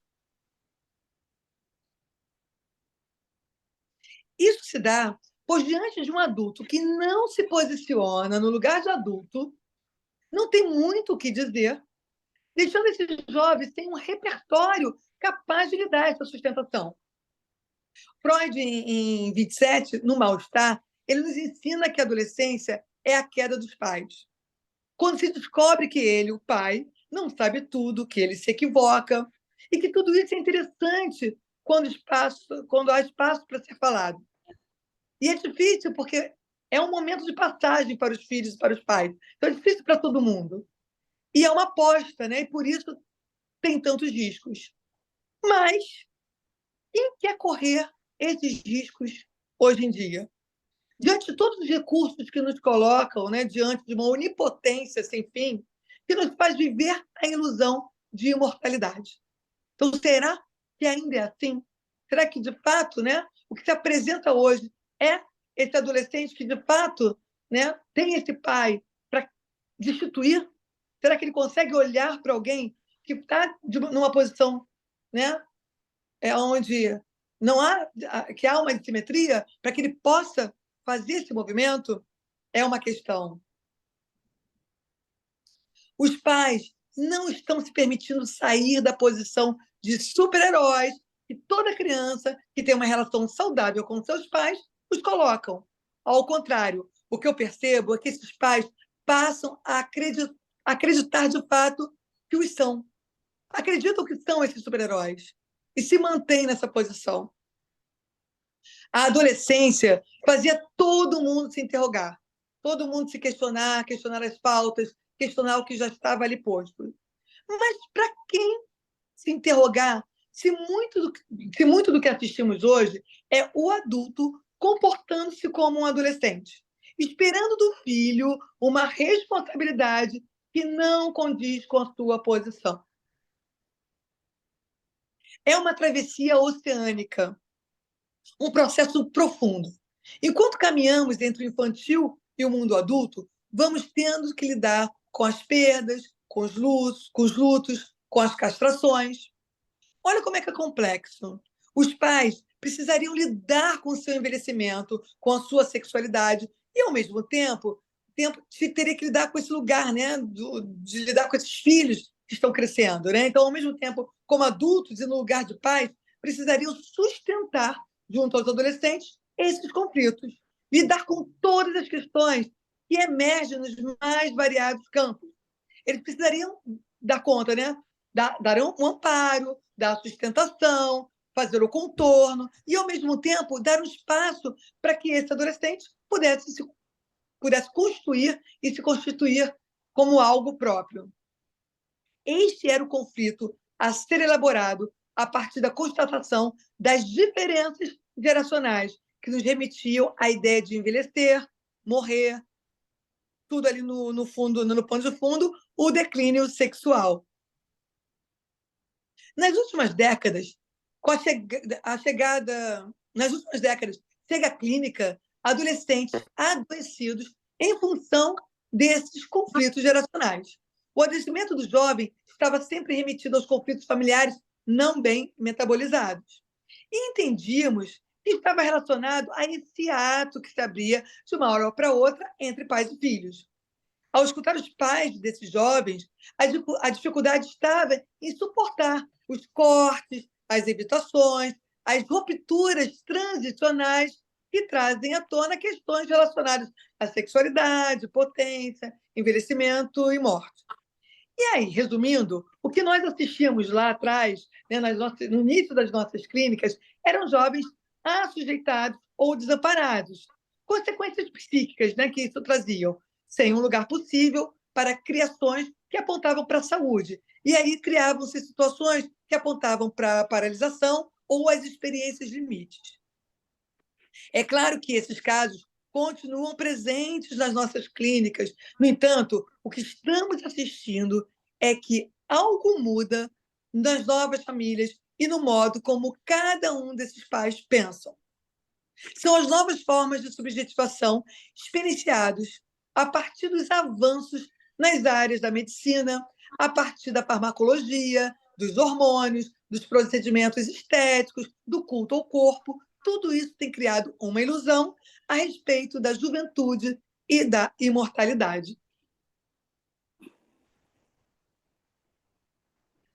Isso se dá pois, diante de um adulto que não se posiciona no lugar de adulto, não tem muito o que dizer, deixando esses jovens sem um repertório capaz de lhe dar essa sustentação. Freud, em 27, no Mal-Estar, ele nos ensina que a adolescência é a queda dos pais. Quando se descobre que ele, o pai, não sabe tudo, que ele se equivoca, e que tudo isso é interessante quando há espaço para ser falado. E é difícil porque é um momento de passagem para os filhos e para os pais. Então é difícil para todo mundo. E é uma aposta, né? E por isso tem tantos riscos. Mas quem quer correr esses riscos hoje em dia? Diante de todos os recursos que nos colocam, né, diante de uma onipotência sem fim, que nos faz viver a ilusão de imortalidade. Então, será que ainda é assim? Será que, de fato, né, o que se apresenta hoje é esse adolescente que, de fato, né, tem esse pai para destituir? Será que ele consegue olhar para alguém que está numa posição, né, onde não há, que há uma assimetria para que ele possa fazer esse movimento? É uma questão. Os pais não estão se permitindo sair da posição de super-heróis que toda criança que tem uma relação saudável com seus pais os colocam. Ao contrário, o que eu percebo é que esses pais passam a acreditar de fato que os são. Acreditam que são esses super-heróis e se mantêm nessa posição. A adolescência fazia todo mundo se interrogar, todo mundo se questionar as faltas, questionar o que já estava ali posto. Mas para quem se interrogar se muito do que assistimos hoje é o adulto comportando-se como um adolescente, esperando do filho uma responsabilidade que não condiz com a sua posição? É uma travessia oceânica, um processo profundo. Enquanto caminhamos entre o infantil e o mundo adulto, vamos tendo que lidar com as perdas, com os lutos, com as castrações. Olha como é que é complexo. Os pais precisariam lidar com o seu envelhecimento, com a sua sexualidade, e, ao mesmo tempo teria que lidar com esse lugar, né, de lidar com esses filhos que estão crescendo. Né? Então, ao mesmo tempo, como adultos e no lugar de pais, precisariam sustentar, junto aos adolescentes, esses conflitos, lidar com todas as questões que emergem nos mais variados campos. Eles precisariam dar conta, né? Dar um amparo, dar sustentação, fazer o contorno e, ao mesmo tempo, dar um espaço para que esse adolescente pudesse construir e se constituir como algo próprio. Este era o conflito a ser elaborado a partir da constatação das diferenças geracionais que nos remetiam à ideia de envelhecer, morrer, tudo ali no fundo, no pano de fundo, o declínio sexual. Nas últimas décadas, com a chegada, nas últimas décadas, chega à clínica adolescentes adoecidos em função desses conflitos geracionais. O adoecimento do jovem estava sempre remetido aos conflitos familiares não bem metabolizados. E entendíamos que estava relacionado a esse ato que se abria de uma hora para outra entre pais e filhos. Ao escutar os pais desses jovens, a dificuldade estava em suportar os cortes, as evitações, as rupturas transicionais que trazem à tona questões relacionadas à sexualidade, potência, envelhecimento e morte. E aí, resumindo, o que nós assistimos lá atrás, né, no início das nossas clínicas, eram jovens assujeitados ou desamparados. Consequências psíquicas, né, que isso traziam, sem um lugar possível para criações que apontavam para a saúde. E aí criavam-se situações que apontavam para a paralisação ou as experiências limites. É claro que esses casos continuam presentes nas nossas clínicas. No entanto, o que estamos assistindo é que algo muda nas novas famílias e no modo como cada um desses pais pensam. São as novas formas de subjetivação experienciados a partir dos avanços nas áreas da medicina, a partir da farmacologia, dos hormônios, dos procedimentos estéticos, do culto ao corpo. Tudo isso tem criado uma ilusão a respeito da juventude e da imortalidade.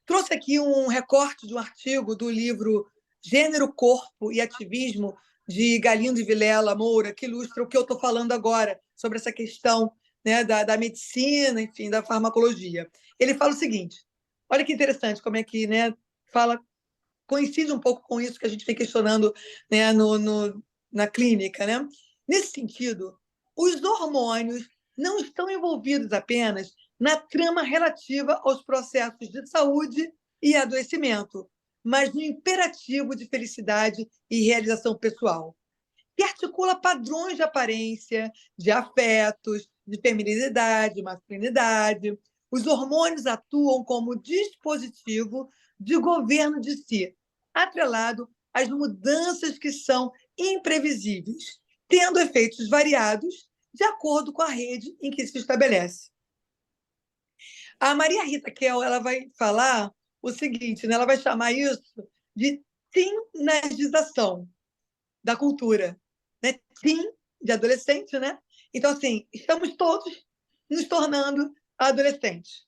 Trouxe aqui um recorte de um artigo do livro Gênero, Corpo e Ativismo, de Galindo e Vilela Moura, que ilustra o que eu estou falando agora, sobre essa questão, né, da medicina, enfim, da farmacologia. Ele fala o seguinte, olha que interessante como é que, né, fala, coincide um pouco com isso que a gente vem questionando, né, na clínica. Né? Nesse sentido, os hormônios não estão envolvidos apenas na trama relativa aos processos de saúde e adoecimento, mas no imperativo de felicidade e realização pessoal, que articula padrões de aparência, de afetos, de feminilidade, masculinidade. Os hormônios atuam como dispositivo de governo de si, atrelado às mudanças que são imprevisíveis, tendo efeitos variados de acordo com a rede em que se estabelece. A Maria Rita Kell, ela vai falar o seguinte, né? Ela vai chamar isso de teenagização da cultura. Né? Teen, de adolescente, né? Então, assim, estamos todos nos tornando adolescentes.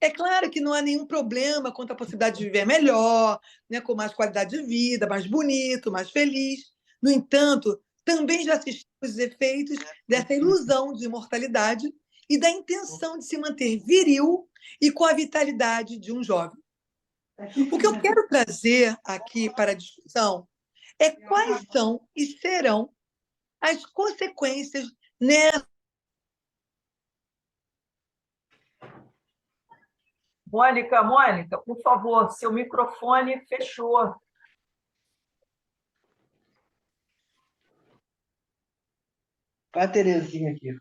É claro que não há nenhum problema quanto à possibilidade de viver melhor, né? Com mais qualidade de vida, mais bonito, mais feliz. No entanto, também já assistimos os efeitos dessa ilusão de imortalidade e da intenção de se manter viril e com a vitalidade de um jovem. O que eu quero trazer aqui para a discussão é quais são e serão as consequências nessa. Mônica, por favor, seu microfone fechou. Vai a Terezinha aqui.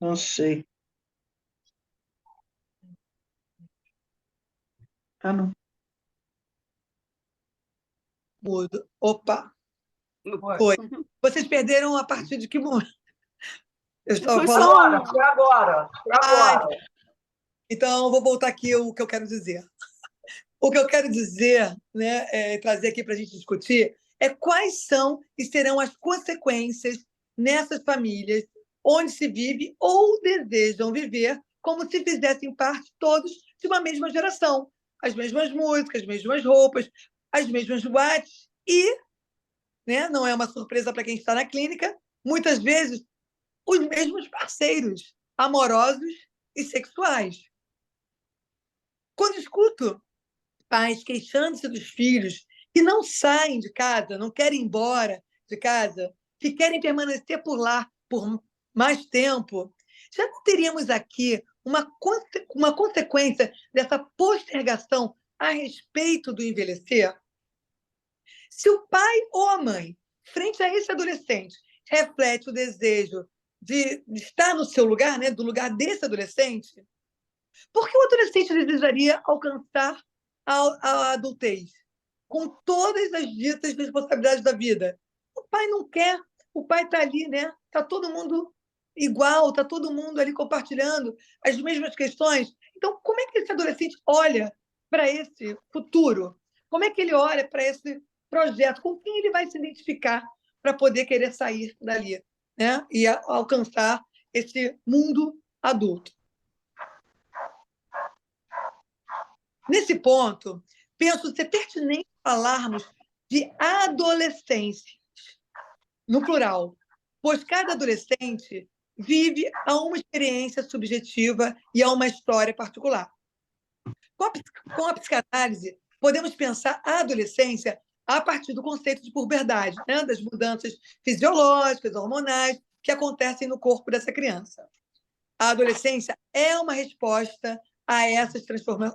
Não sei. Ah, não. Mudo. Opa! Foi. Vocês perderam a partir de que momento? Eu estava Foi falando. Foi agora. Então, vou voltar aqui o que eu quero dizer. O que eu quero dizer, né, trazer aqui para a gente discutir, é quais são e serão as consequências nessas famílias onde se vive ou desejam viver como se fizessem parte todos de uma mesma geração. As mesmas músicas, as mesmas roupas, as mesmas boates e né? Não é uma surpresa para quem está na clínica, muitas vezes os mesmos parceiros amorosos e sexuais. Quando escuto pais queixando-se dos filhos que não saem de casa, não querem ir embora de casa, que querem permanecer por lá por mais tempo, já não teríamos aqui uma consequência dessa postergação a respeito do envelhecer? Se o pai ou a mãe, frente a esse adolescente, reflete o desejo de estar no seu lugar, né, do lugar desse adolescente, por que o adolescente desejaria alcançar a adultez com todas as ditas responsabilidades da vida? O pai não quer, o pai está ali, né? Está todo mundo igual, está todo mundo ali compartilhando as mesmas questões. Então, como é que esse adolescente olha para esse futuro? Como é que ele olha para esse projeto? Com quem ele vai se identificar para poder querer sair dali, né? E alcançar esse mundo adulto? Nesse ponto, penso ser pertinente falarmos de adolescência, no plural, pois cada adolescente vive a uma experiência subjetiva e a uma história particular. Com a psicanálise, podemos pensar a adolescência a partir do conceito de puberdade, né? Das mudanças fisiológicas, hormonais, que acontecem no corpo dessa criança. A adolescência é uma resposta a essas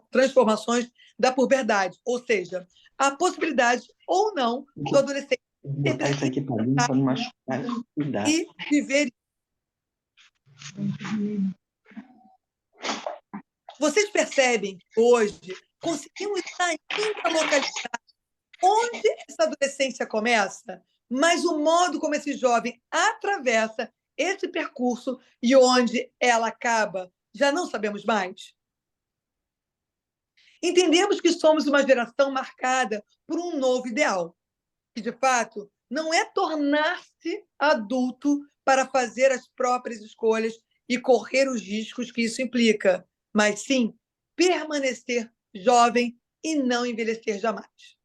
transformações da puberdade, ou seja, a possibilidade ou não do adolescente Vou botar isso aqui para mim, para não machucar. Cuidado. e viver. Vocês percebem que hoje conseguimos ainda localizar onde essa adolescência começa, mas o modo como esse jovem atravessa esse percurso e onde ela acaba, já não sabemos mais. Entendemos que somos uma geração marcada por um novo ideal, que, de fato, não é tornar-se adulto para fazer as próprias escolhas e correr os riscos que isso implica, mas sim permanecer jovem e não envelhecer jamais.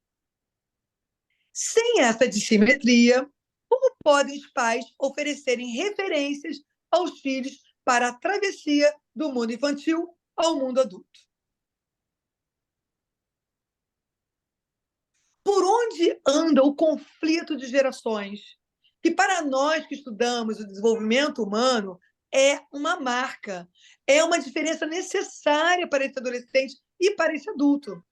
Sem essa dissimetria, como podem os pais oferecerem referências aos filhos para a travessia do mundo infantil ao mundo adulto? Por onde anda o conflito de gerações, que para nós que estudamos o desenvolvimento humano é uma marca, é uma diferença necessária para esse adolescente e para esse adulto.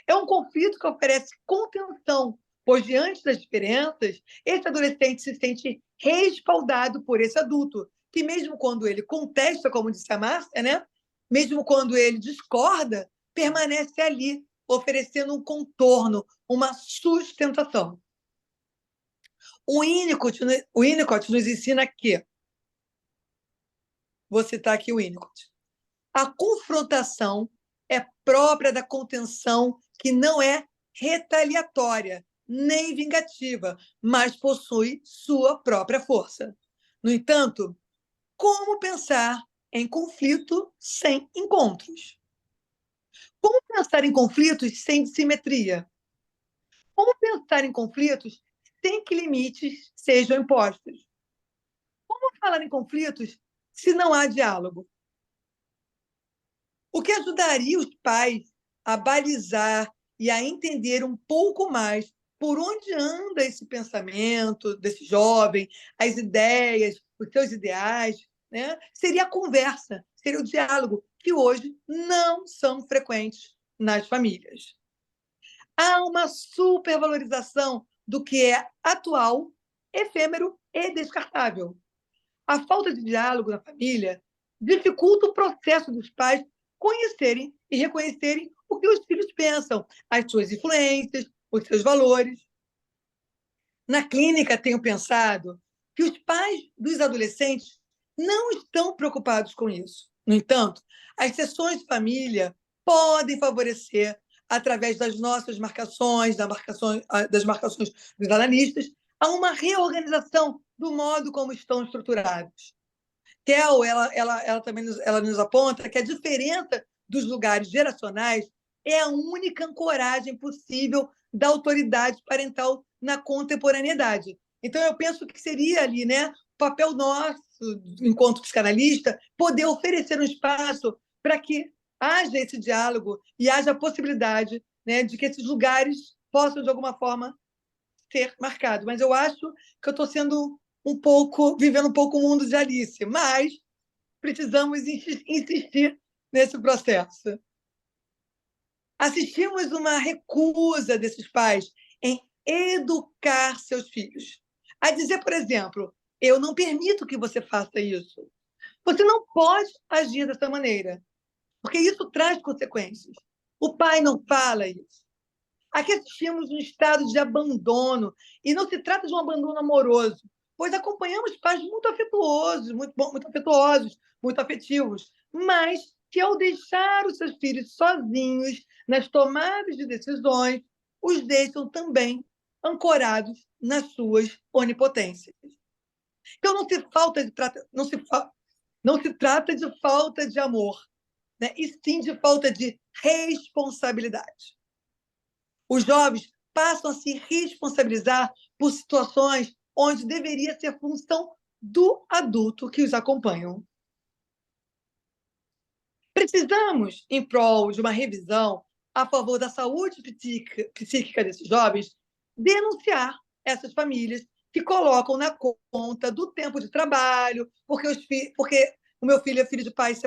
É um conflito que oferece contenção, pois diante das diferenças, esse adolescente se sente respaldado por esse adulto, que mesmo quando ele contesta, como disse a Márcia, né? Mesmo quando ele discorda, permanece ali, oferecendo um contorno, uma sustentação. O Winnicott nos ensina que, vou citar aqui o Winnicott, a confrontação é própria da contenção que não é retaliatória nem vingativa, mas possui sua própria força. No entanto, como pensar em conflito sem encontros? Como pensar em conflitos sem dissimetria? Como pensar em conflitos sem que limites sejam impostos? Como falar em conflitos se não há diálogo? O que ajudaria os pais a balizar e a entender um pouco mais por onde anda esse pensamento desse jovem, as ideias, os seus ideais, né? Seria a conversa, seria o diálogo, que hoje não são frequentes nas famílias. Há uma supervalorização do que é atual, efêmero e descartável. A falta de diálogo na família dificulta o processo dos pais conhecerem e reconhecerem o que os filhos pensam, as suas influências, os seus valores. Na clínica, tenho pensado que os pais dos adolescentes não estão preocupados com isso. No entanto, as sessões de família podem favorecer, através das nossas marcações, das marcações dos analistas, a uma reorganização do modo como estão estruturados. Kel, ela também ela nos aponta que a diferença dos lugares geracionais é a única ancoragem possível da autoridade parental na contemporaneidade. Então, eu penso que seria ali, né, o papel nosso, enquanto psicanalista, poder oferecer um espaço para que haja esse diálogo e haja a possibilidade, né, de que esses lugares possam, de alguma forma, ser marcados. Mas eu acho que eu estou sendo vivendo um pouco o mundo de Alice, mas precisamos insistir nesse processo. Assistimos uma recusa desses pais em educar seus filhos. A dizer, por exemplo, eu não permito que você faça isso. Você não pode agir dessa maneira, porque isso traz consequências. O pai não fala isso. Aqui assistimos um estado de abandono, e não se trata de um abandono amoroso, pois acompanhamos pais muito afetuosos, muito afetuosos, muito afetivos, mas que, ao deixar os seus filhos sozinhos nas tomadas de decisões, os deixam também ancorados nas suas onipotências. Então, não se trata de falta de amor, né? E sim de falta de responsabilidade. Os jovens passam a se responsabilizar por situações onde deveria ser função do adulto que os acompanham. Precisamos, em prol de uma revisão a favor da saúde psíquica desses jovens, denunciar essas famílias que colocam na conta do tempo de trabalho, porque o meu filho é filho de pais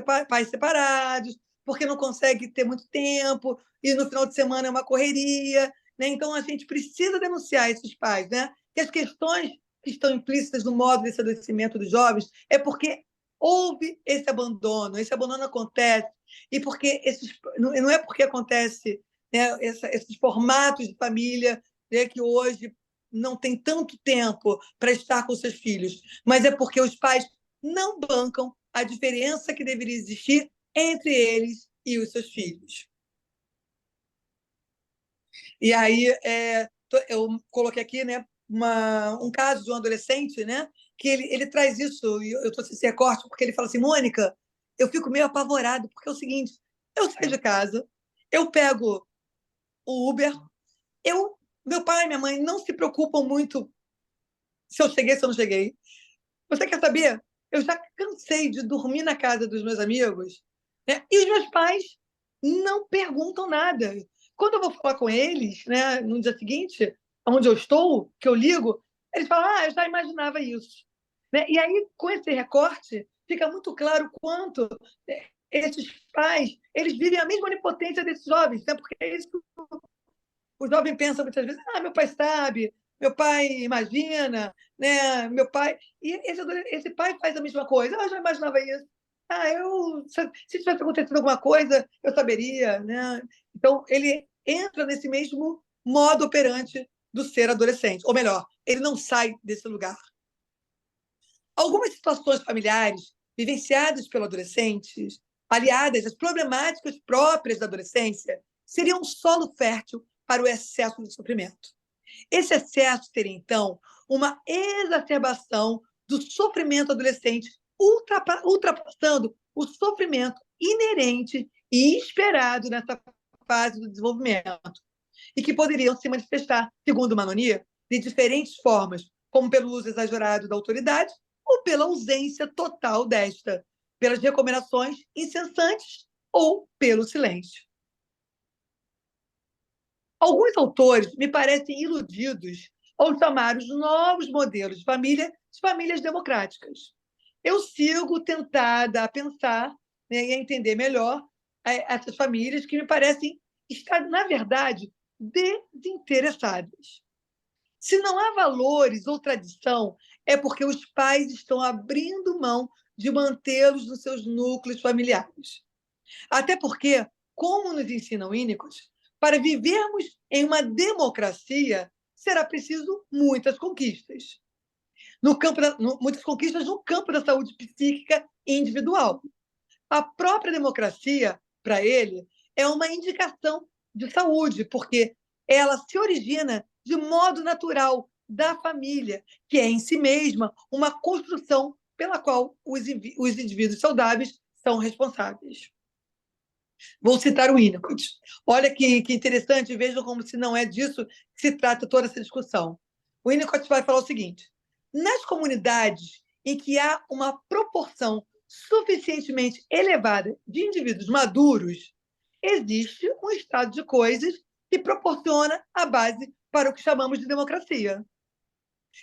separados, porque não consegue ter muito tempo, e no final de semana é uma correria. Né? Então, a gente precisa denunciar esses pais, né? Que as questões que estão implícitas no modo desse adoecimento dos jovens é porque houve esse abandono acontece, e porque não é porque acontece, né, esses formatos de família, né, que hoje não tem tanto tempo para estar com seus filhos, mas é porque os pais não bancam a diferença que deveria existir entre eles e os seus filhos. E aí, eu coloquei aqui, né, um caso de um adolescente, né, que ele traz isso, e eu trouxe esse recorte porque ele fala assim, Mônica, eu fico meio apavorado, porque é o seguinte, eu saio de casa, eu pego o Uber, meu pai e minha mãe não se preocupam muito se eu cheguei, se eu não cheguei. Você quer saber? Eu já cansei de dormir na casa dos meus amigos, né, e os meus pais não perguntam nada. Quando eu vou falar com eles, né, no dia seguinte, onde eu estou, que eu ligo, eles falam, eu já imaginava isso. Né? E aí, com esse recorte, fica muito claro o quanto esses pais eles vivem a mesma onipotência desses jovens, né? Porque é isso que o jovem pensa muitas vezes, meu pai sabe, meu pai imagina, né? Meu pai... E esse pai faz a mesma coisa. Eu já imaginava isso. Se tivesse acontecido alguma coisa, eu saberia, né? Então, ele entra nesse mesmo modo operante do ser adolescente. Ou melhor, ele não sai desse lugar. Algumas situações familiares vivenciadas pelo adolescente, aliadas às problemáticas próprias da adolescência, seriam um solo fértil para o excesso de sofrimento. Esse excesso teria, então, uma exacerbação do sofrimento adolescente, ultrapassando o sofrimento inerente e esperado nessa fase do desenvolvimento, e que poderiam se manifestar, segundo Manoni, de diferentes formas, como pelo uso exagerado da autoridade ou pela ausência total desta, pelas recomendações incessantes ou pelo silêncio. Alguns autores me parecem iludidos ao chamar os novos modelos de famílias democráticas. Eu sigo tentada a pensar, né, e a entender melhor essas famílias que me parecem estar, na verdade, desinteressadas. Se não há valores ou tradição, é porque os pais estão abrindo mão de mantê-los nos seus núcleos familiares. Até porque, como nos ensinam Winnicott, para vivermos em uma democracia, será preciso muitas conquistas. Muitas conquistas no campo da saúde psíquica individual. A própria democracia, para ele, é uma indicação de saúde, porque ela se origina de modo natural da família, que é em si mesma uma construção pela qual os indivíduos saudáveis são responsáveis. Vou citar o Winnicott. Olha que interessante, vejam como se não é disso que se trata toda essa discussão. O Winnicott vai falar o seguinte: nas comunidades em que há uma proporção suficientemente elevada de indivíduos maduros, existe um estado de coisas que proporciona a base para o que chamamos de democracia.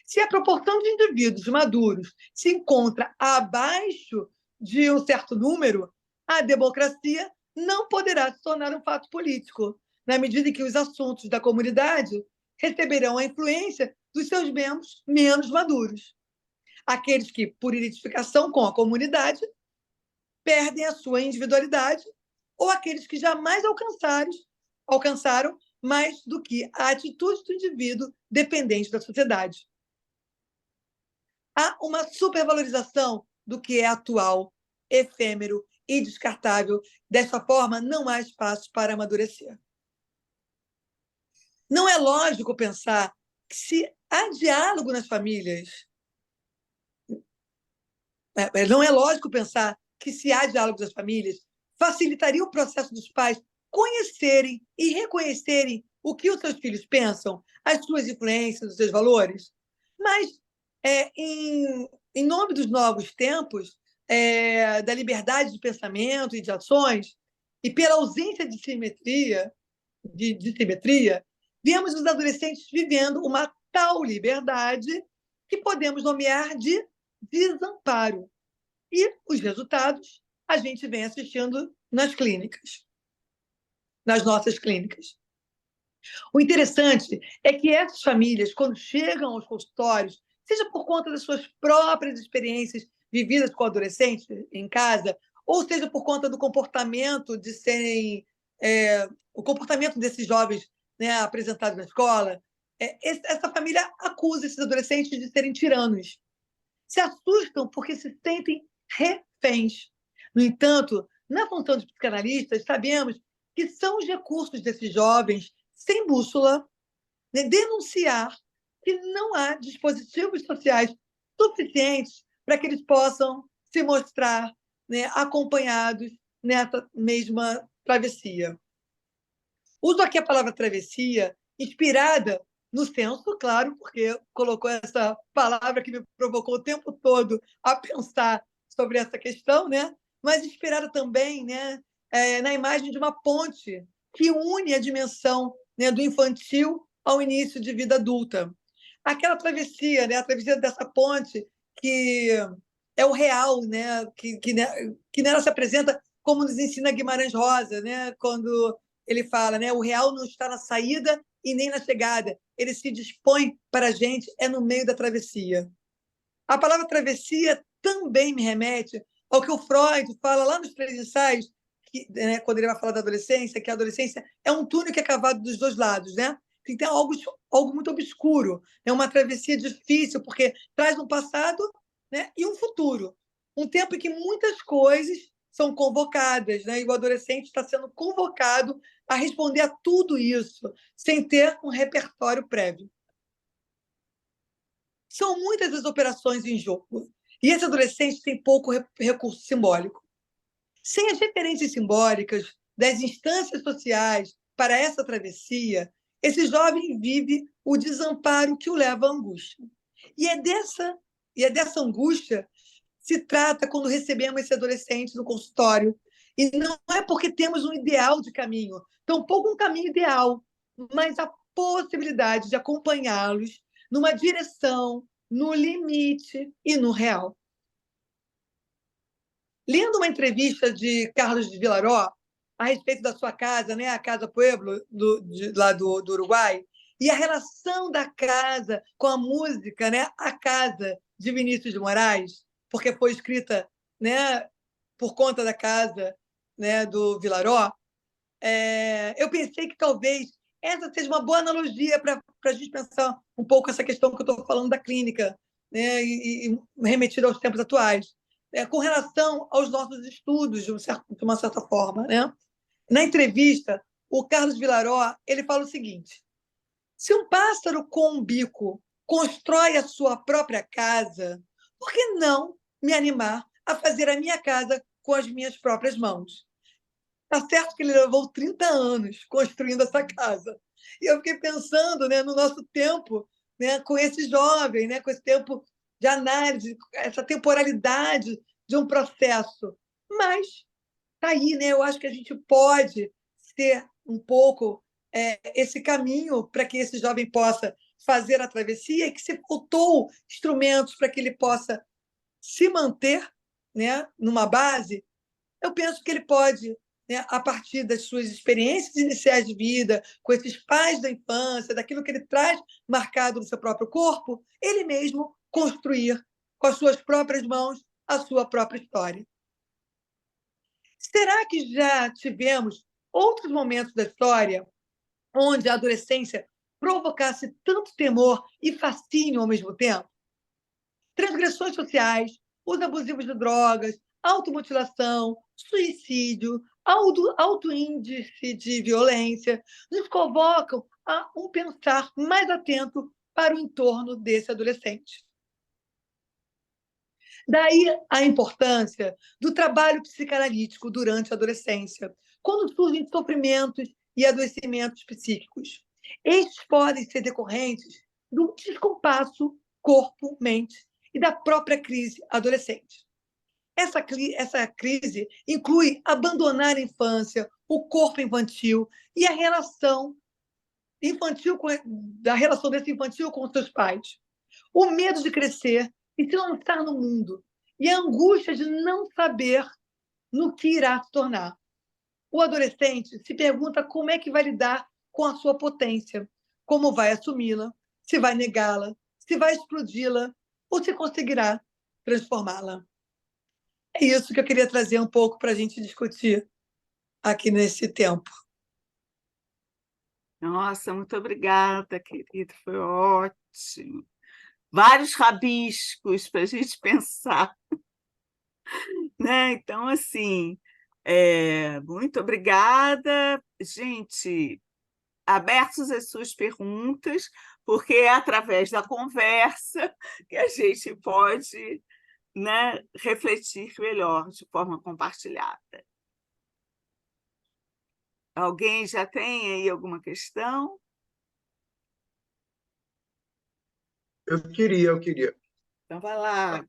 Se a proporção de indivíduos maduros se encontra abaixo de um certo número, a democracia não poderá se tornar um fato político, na medida em que os assuntos da comunidade receberão a influência dos seus membros menos maduros. Aqueles que, por identificação com a comunidade, perdem a sua individualidade, ou aqueles que jamais alcançaram mais do que a atitude do indivíduo dependente da sociedade. Há uma supervalorização do que é atual, efêmero e descartável. Dessa forma, não há espaço para amadurecer. Não é lógico pensar que, se há diálogo nas famílias, não é lógico pensar que, se há diálogo nas famílias, facilitaria o processo dos pais conhecerem e reconhecerem o que os seus filhos pensam, as suas influências, os seus valores. Mas, em nome dos novos tempos, da liberdade de pensamento e de ações, e pela ausência de simetria, vemos os adolescentes vivendo uma tal liberdade que podemos nomear de desamparo. E os resultados a gente vem assistindo nas clínicas, nas nossas clínicas. O interessante é que essas famílias, quando chegam aos consultórios, seja por conta das suas próprias experiências vividas com adolescentes em casa, ou seja por conta do comportamento de serem o comportamento desses jovens, né, apresentados na escola, essa família acusa esses adolescentes de serem tiranos. Se assustam porque se sentem reféns. No entanto, na função de psicanalistas, sabemos que são os recursos desses jovens sem bússola, né, denunciar que não há dispositivos sociais suficientes para que eles possam se mostrar, né, acompanhados nessa mesma travessia. Uso aqui a palavra travessia, inspirada no censo, claro, porque colocou essa palavra que me provocou o tempo todo a pensar sobre essa questão, né? Mas inspirada também, né, na imagem de uma ponte que une a dimensão, né, do infantil ao início de vida adulta. Aquela travessia, né, a travessia dessa ponte que é o real, né, que nela se apresenta como nos ensina Guimarães Rosa, né, quando ele fala, né, o real não está na saída e nem na chegada, ele se dispõe para a gente, no meio da travessia. A palavra travessia também me remete ao que o Freud fala lá nos 3 ensaios, né, quando ele vai falar da adolescência, que a adolescência é um túnel que é cavado dos 2 lados, né? Tem algo muito obscuro, é uma travessia difícil, porque traz um passado, né, e um futuro. Um tempo em que muitas coisas são convocadas, né, e o adolescente está sendo convocado a responder a tudo isso, sem ter um repertório prévio. São muitas as operações em jogo, e esse adolescente tem pouco recurso simbólico. Sem as referências simbólicas das instâncias sociais para essa travessia, esse jovem vive o desamparo que o leva à angústia. E é dessa angústia se trata quando recebemos esse adolescente no consultório. E não é porque temos um ideal de caminho, tampouco um caminho ideal, mas a possibilidade de acompanhá-los numa direção, no limite e no real. Lendo uma entrevista de Carlos de Villaró a respeito da sua casa, né, a Casa Pueblo, lá do Uruguai, e a relação da casa com a música, né, A Casa, de Vinícius de Moraes, porque foi escrita, né, por conta da casa, né, do Villaró, eu pensei que talvez essa seja uma boa analogia para a gente pensar um pouco essa questão que eu estou falando da clínica, né, e remetida aos tempos atuais, com relação aos nossos estudos, de uma certa forma, né? Na entrevista, o Carlos Villaró ele fala o seguinte: se um pássaro com um bico constrói a sua própria casa, por que não me animar a fazer a minha casa com as minhas próprias mãos? Tá certo que ele levou 30 anos construindo essa casa. E eu fiquei pensando, né, no nosso tempo, né, com esse jovem, né, com esse tempo de análise, essa temporalidade de um processo. Mas está aí, né? Eu acho que a gente pode ser um pouco esse caminho para que esse jovem possa fazer a travessia e que se faltou instrumentos para que ele possa se manter, né, numa base, eu penso que ele pode, né, a partir das suas experiências iniciais de vida, com esses pais da infância, daquilo que ele traz marcado no seu próprio corpo, ele mesmo construir com as suas próprias mãos a sua própria história. Será que já tivemos outros momentos da história onde a adolescência provocasse tanto temor e fascínio ao mesmo tempo? Transgressões sociais, uso abusivo de drogas, automutilação, suicídio, alto índice de violência, nos convocam a um pensar mais atento para o entorno desse adolescente. Daí a importância do trabalho psicanalítico durante a adolescência, quando surgem sofrimentos e adoecimentos psíquicos. Estes podem ser decorrentes do descompasso corpo-mente e da própria crise adolescente. Essa crise inclui abandonar a infância, o corpo infantil e a relação infantil da relação desse infantil com os seus pais. O medo de crescer e se lançar no mundo e a angústia de não saber no que irá se tornar. O adolescente se pergunta como é que vai lidar com a sua potência, como vai assumi-la, se vai negá-la, se vai explodi-la ou se conseguirá transformá-la. É isso que eu queria trazer um pouco para a gente discutir aqui nesse tempo. Nossa, muito obrigada, querida, foi ótimo. Vários rabiscos para a gente pensar, né? Então, assim, muito obrigada. Gente, abertos às suas perguntas, porque é através da conversa que a gente pode, né, refletir melhor de forma compartilhada. Alguém já tem aí alguma questão? Eu queria. Então, vai lá.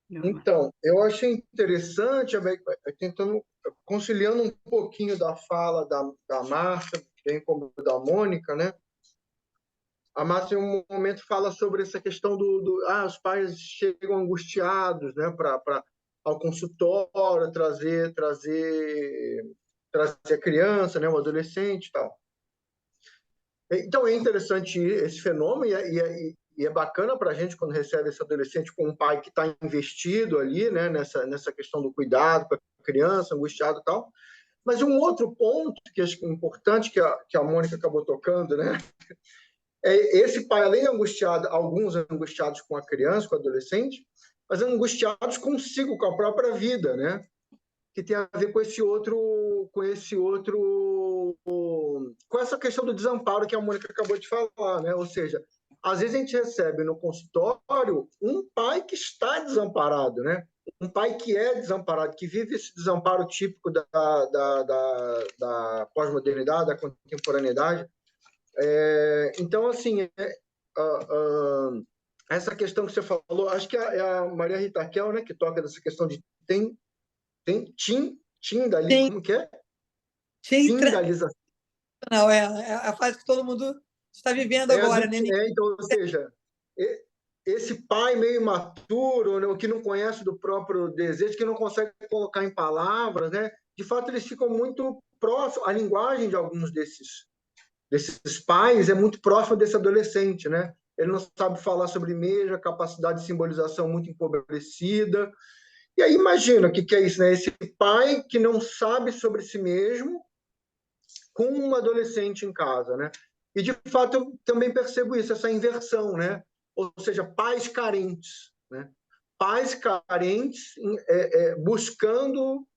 Então, eu achei interessante, tentando, conciliando um pouquinho da fala da Márcia, bem como da Mônica, né? A Márcia, em um momento, fala sobre essa questão os pais chegam angustiados, né, ao consultório, trazer a criança, né, o adolescente e tal. Então, é interessante esse fenômeno e é bacana para a gente quando recebe esse adolescente com um pai que está investido ali, né, nessa questão do cuidado com a criança, angustiado e tal. Mas um outro ponto que acho que é importante, que a Mônica acabou tocando, né, é esse pai, além de angustiado, alguns angustiados com a criança, com o adolescente, mas angustiados consigo, com a própria vida, né? Que tem a ver com essa questão do desamparo que a Mônica acabou de falar, né? Ou seja, às vezes a gente recebe no consultório um pai que está desamparado, né? Um pai que é desamparado, que vive esse desamparo típico da pós-modernidade, da contemporaneidade. Então, assim, essa questão que você falou, acho que é a Maria Rita Kel, né, que toca dessa questão de como que é? Tindalização. Não, é a fase que todo mundo está vivendo agora, né? Então, ou seja, esse pai meio imaturo, né, que não conhece do próprio desejo, que não consegue colocar em palavras, né? De fato, eles ficam muito próximos. A linguagem de alguns desses pais é muito próxima desse adolescente, né? Ele não sabe falar sobre mesmo, a capacidade de simbolização muito empobrecida. E aí imagina o que é isso, né? Esse pai que não sabe sobre si mesmo com um adolescente em casa, né? E de fato eu também percebo isso, essa inversão, né? Ou seja, pais carentes, né? Pais carentes buscando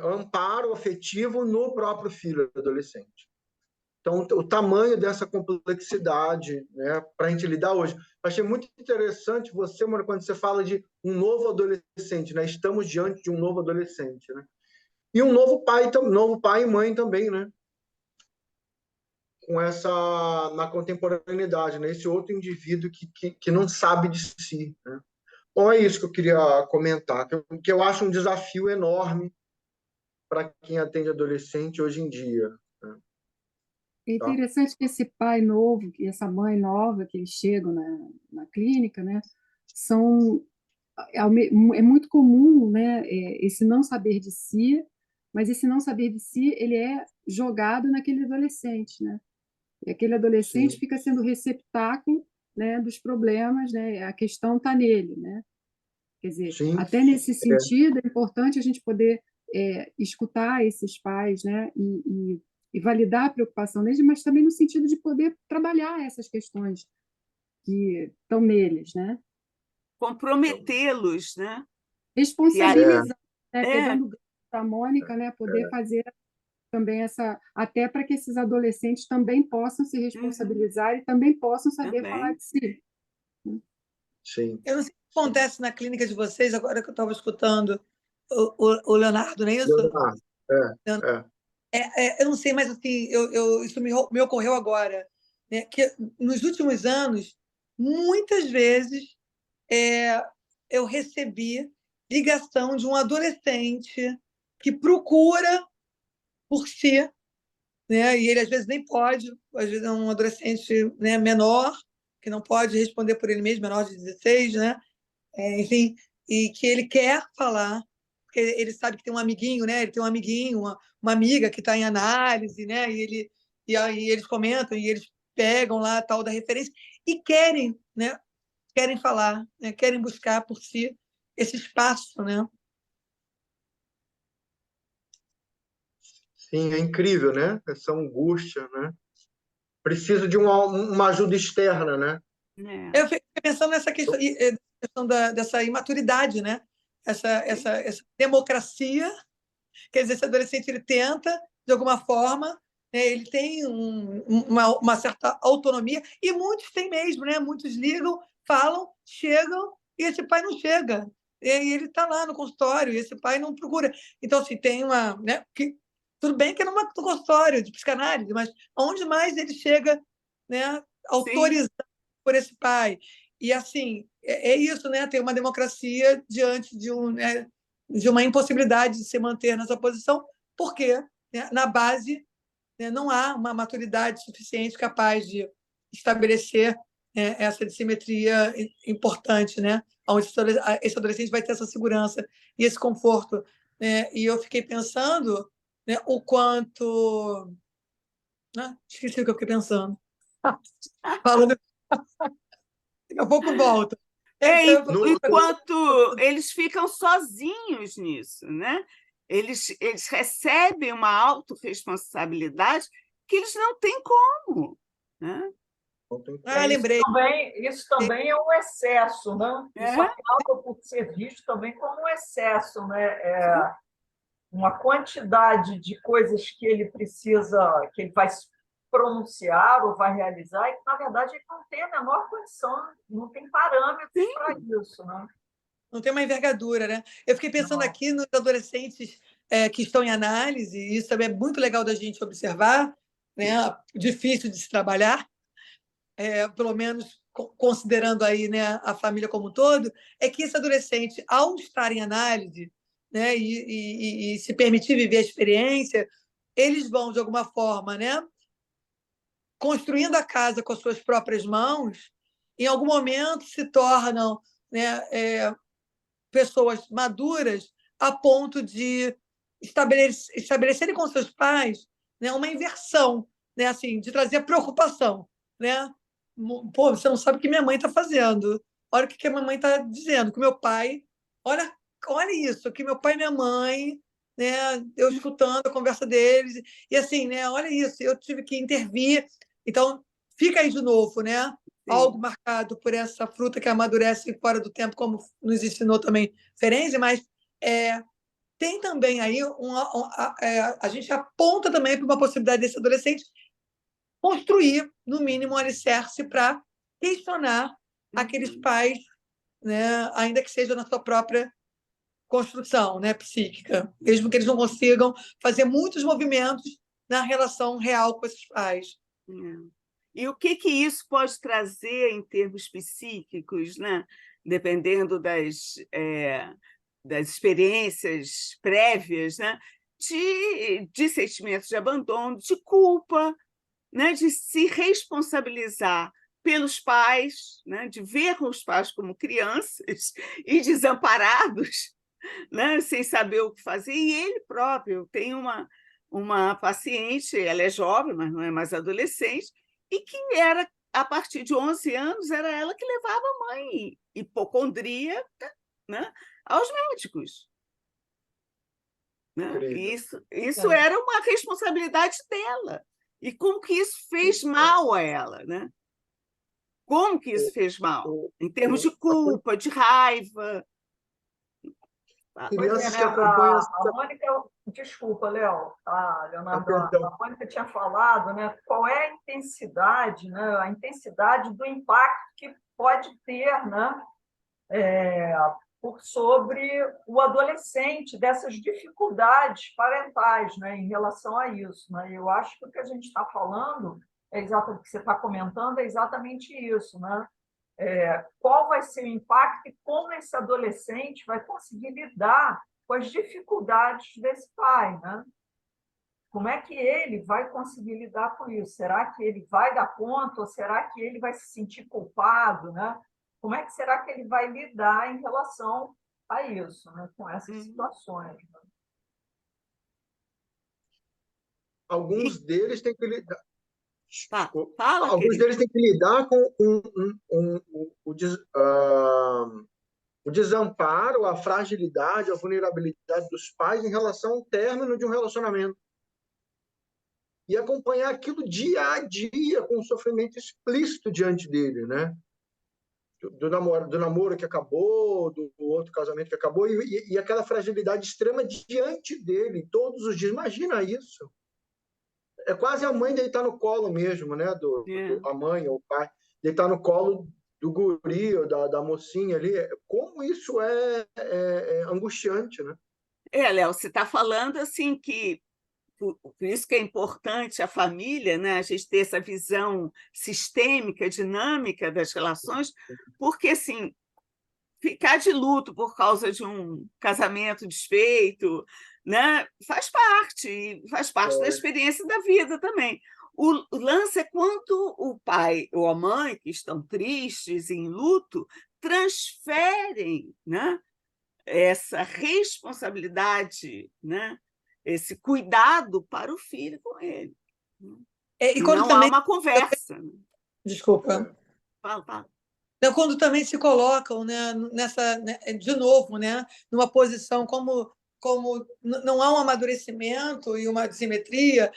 amparo afetivo no próprio filho adolescente. Então, o tamanho dessa complexidade, né, para a gente lidar hoje. Achei muito interessante você, Mônica, quando você fala de um novo adolescente, né? Estamos diante de um novo adolescente, né? E um novo pai e mãe também, né? Com essa, na contemporaneidade, né? Esse outro indivíduo que não sabe de si, né? Bom, é isso que eu queria comentar, que eu acho um desafio enorme para quem atende adolescente hoje em dia, né? É Tá? interessante que esse pai novo, que essa mãe nova, que eles chegam na clínica, né, são é muito comum, né, esse não saber de si, mas esse não saber de si ele é jogado naquele adolescente, né? E aquele adolescente Sim, fica sendo receptáculo, né, dos problemas, né? A questão está nele, né? Quer dizer, sim, até nesse sentido, é importante a gente poder escutar esses pais, né, e validar a preocupação deles, mas também no sentido de poder trabalhar essas questões que estão neles, né? Comprometê-los, né? Que a- é, Responsabilizar, né, é, pegando o gancho da Mônica, né, poder fazer também essa, até para que esses adolescentes também possam se uhum, responsabilizar e também possam saber falar também. de si. sim, Eu não sei o que sim. acontece na clínica de vocês, agora que eu estava escutando o Leonardo, não é isso? Leonardo, é. Eu não sei, mas assim, isso me ocorreu agora, né, que nos últimos anos, muitas vezes, é, eu recebi ligação de um adolescente que procura por si, né, e ele às vezes nem pode, às vezes é um adolescente, né, menor, que não pode responder por ele mesmo, menor de 16, né, enfim, e que ele quer falar, porque ele sabe que tem um amiguinho, né? Ele tem um amiguinho, uma amiga que está em análise, né? E aí eles comentam e eles pegam lá a tal da referência e querem, né? Querem falar, né? Querem buscar por si esse espaço, né? Sim, é incrível, né? Essa angústia, né? Precisa de uma ajuda externa, né? É, Eu fiquei pensando nessa questão dessa imaturidade, né? Essa democracia. Quer dizer, esse adolescente ele tenta, de alguma forma, né, ele tem uma certa autonomia, e muitos têm mesmo, né? Muitos ligam, falam, chegam, e esse pai não chega. E ele está lá no consultório, e esse pai não procura. Então, assim, tem uma. Né, tudo bem que é no consultório de psicanálise, mas onde mais ele chega, né, sim, autorizado por esse pai? E, assim, é isso, né? Tem uma democracia diante né, de uma impossibilidade de se manter nessa posição, porque, né, na base, né, não há uma maturidade suficiente capaz de estabelecer, né, essa dissimetria importante, né, onde esse adolescente vai ter essa segurança e esse conforto. Né? E eu fiquei pensando, né, o quanto. Né? Esqueci o que eu fiquei pensando. Falando, daqui a pouco volta. Então, No, enquanto eles ficam sozinhos nisso, né? Eles recebem uma autorresponsabilidade que eles não têm como, né? lembrei. Isso também é um excesso, né? Isso É, acaba por ser visto também como um excesso, né? Uma quantidade de coisas que ele precisa, que ele vai se pronunciar ou vai realizar, e que, na verdade, ele não tem a menor condição, não tem parâmetros para sim, isso, né? Não tem uma envergadura, né? Eu fiquei pensando Não. aqui nos adolescentes que estão em análise, e isso também é muito legal da gente observar, né? Difícil de se trabalhar, pelo menos considerando aí, né, a família como um todo, é que esse adolescente, ao estar em análise, né, e se permitir viver a experiência, eles vão, de alguma forma, né, construindo a casa com as suas próprias mãos, em algum momento se tornam, né, pessoas maduras a ponto de estabelecerem com seus pais, né, uma inversão, né, assim, de trazer preocupação, né? Pô, você não sabe o que minha mãe está fazendo. Olha o que a minha mãe está dizendo, que meu pai, olha, olha isso, que meu pai e minha mãe, né, eu escutando a conversa deles e assim, né, olha isso, eu tive que intervir. Então, fica aí de novo, né? Algo sim. marcado por essa fruta que amadurece fora do tempo, como nos ensinou também Ferenczi, mas tem também aí a gente aponta também para uma possibilidade desse adolescente construir, no mínimo, um alicerce para questionar aqueles Uhum. pais, né, ainda que seja na sua própria construção, né, psíquica, mesmo que eles não consigam fazer muitos movimentos na relação real com esses pais. E o que isso pode trazer em termos psíquicos, né? Dependendo das experiências prévias, né? De sentimentos de abandono, de culpa, né? De se responsabilizar pelos pais, né? De ver os pais como crianças e desamparados, né? Sem saber o que fazer. E ele próprio tem uma paciente, ela é jovem, mas não é mais adolescente, e que era, a partir de 11 anos, era ela que levava a mãe hipocondríaca, né, aos médicos. Né? Isso era uma responsabilidade dela. E como que isso fez mal a ela? Né? Como que isso fez mal? Em termos de culpa, de raiva. Crianças que acompanham... A Mônica, desculpa, Léo, Leonardo, a Mônica tinha falado, né, qual é a intensidade, né, do impacto que pode ter, né, sobre o adolescente, dessas dificuldades parentais, né, em relação a isso. Né? Eu acho que o que a gente está falando, o que você está comentando, é exatamente isso, né? Qual vai ser o impacto e como esse adolescente vai conseguir lidar com as dificuldades desse pai, né? Como é que ele vai conseguir lidar com isso? Será que ele vai dar conta ou será que ele vai se sentir culpado, né? Como é que será que ele vai lidar em relação a isso, né? Com essas situações? Né? Alguns deles têm que lidar... Fala, alguns deles têm que lidar com o desamparo, a fragilidade, a vulnerabilidade dos pais em relação ao término de um relacionamento. E acompanhar aquilo dia a dia, com um sofrimento explícito diante dele, né? Do namoro que acabou, do outro casamento que acabou, e aquela fragilidade extrema diante dele, todos os dias. Imagina isso. É quase a mãe deitar no colo mesmo, né? A mãe ou o pai deitar no colo do guri ou da mocinha ali. Como isso é angustiante, né? Léo, você está falando assim que por isso que é importante a família, né? A gente ter essa visão sistêmica, dinâmica das relações, porque assim, ficar de luto por causa de um casamento desfeito, né? Faz parte da experiência da vida também. O lance é quanto o pai ou a mãe, que estão tristes, em luto, transferem, né, essa responsabilidade, né, esse cuidado para o filho com ele. E não também... há uma conversa. Desculpa. Fala. Então, quando também se colocam, né, de novo, né, numa posição como não há um amadurecimento e uma dissimetria,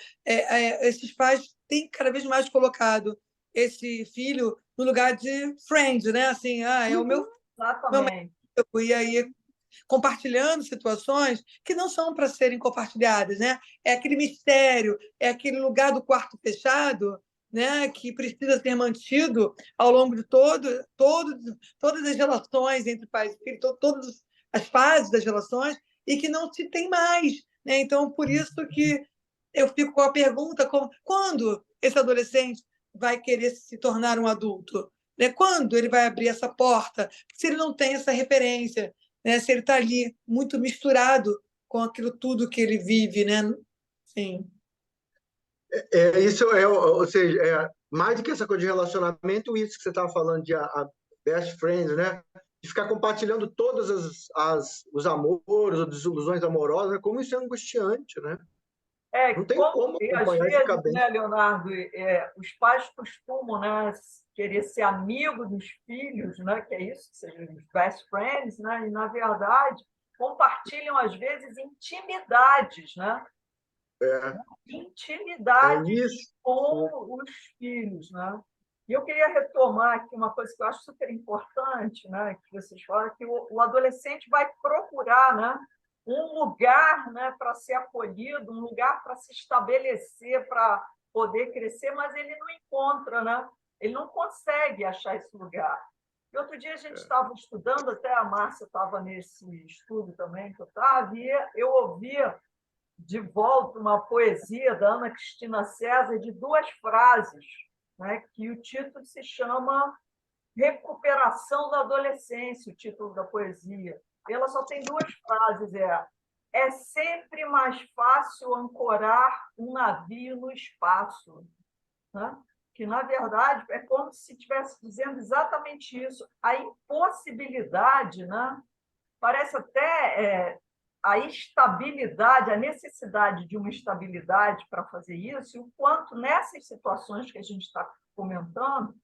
esses pais têm cada vez mais colocado esse filho no lugar de friend, né? Assim, é o meu Exatamente. E aí compartilhando situações que não são para serem compartilhadas, né? É aquele mistério, é aquele lugar do quarto fechado, né, que precisa ser mantido ao longo de todas as relações entre pais e filhos, todas as fases das relações, e que não se tem mais. Né? Então, por isso que eu fico com a pergunta: quando esse adolescente vai querer se tornar um adulto? Né? Quando ele vai abrir essa porta? Se ele não tem essa referência, né? Se ele está ali muito misturado com aquilo tudo que ele vive. Né? Sim. Isso ou seja, mais do que essa coisa de relacionamento, isso que você estava falando de a best friends, né? De ficar compartilhando todos os amores ou desilusões amorosas, né? Como isso é angustiante, né? Não tem como acompanhar e ficar bem. Né, Leonardo, os pais costumam, né, querer ser amigo dos filhos, né, que é isso, que sejam os best friends, né, e, na verdade, compartilham, às vezes, intimidades, né? Intimidades com os filhos, né? E eu queria retomar aqui uma coisa que eu acho super importante, né, que vocês falam, que o adolescente vai procurar, né, um lugar, né, para ser acolhido, um lugar para se estabelecer, para poder crescer, mas ele não encontra, né? Ele não consegue achar esse lugar. E outro dia a gente estava estudando, até a Márcia estava nesse estudo também que eu estava, e eu ouvia de volta uma poesia da Ana Cristina César de 2 frases, né, que o título se chama Recuperação da Adolescência, o título da poesia. Ela só tem 2 frases, é sempre mais fácil ancorar um navio no espaço, né? Que, na verdade, é como se estivesse dizendo exatamente isso, a impossibilidade, né? Parece até a estabilidade, a necessidade de uma estabilidade para fazer isso, e o quanto nessas situações que a gente está comentando,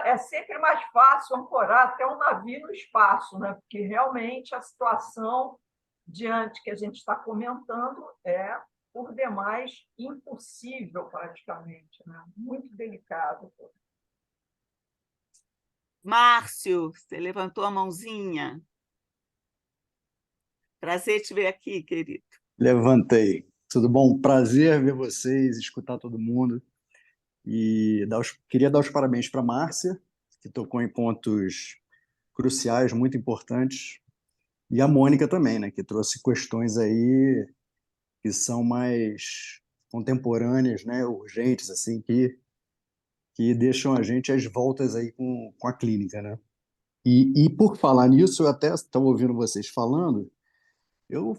é sempre mais fácil ancorar até um navio no espaço, né? Porque realmente a situação diante que a gente está comentando é, por demais, impossível praticamente, né? Muito delicado. Márcio, você levantou a mãozinha. Prazer te ver aqui, querido. Levantei. Tudo bom? Prazer ver vocês, escutar todo mundo. E queria dar os parabéns para a Márcia, que tocou em pontos cruciais, muito importantes, e a Mônica também, né, que trouxe questões aí que são mais contemporâneas, né, urgentes, assim, que deixam a gente às voltas aí com a clínica, né? E por falar nisso, eu até estava ouvindo vocês falando, eu,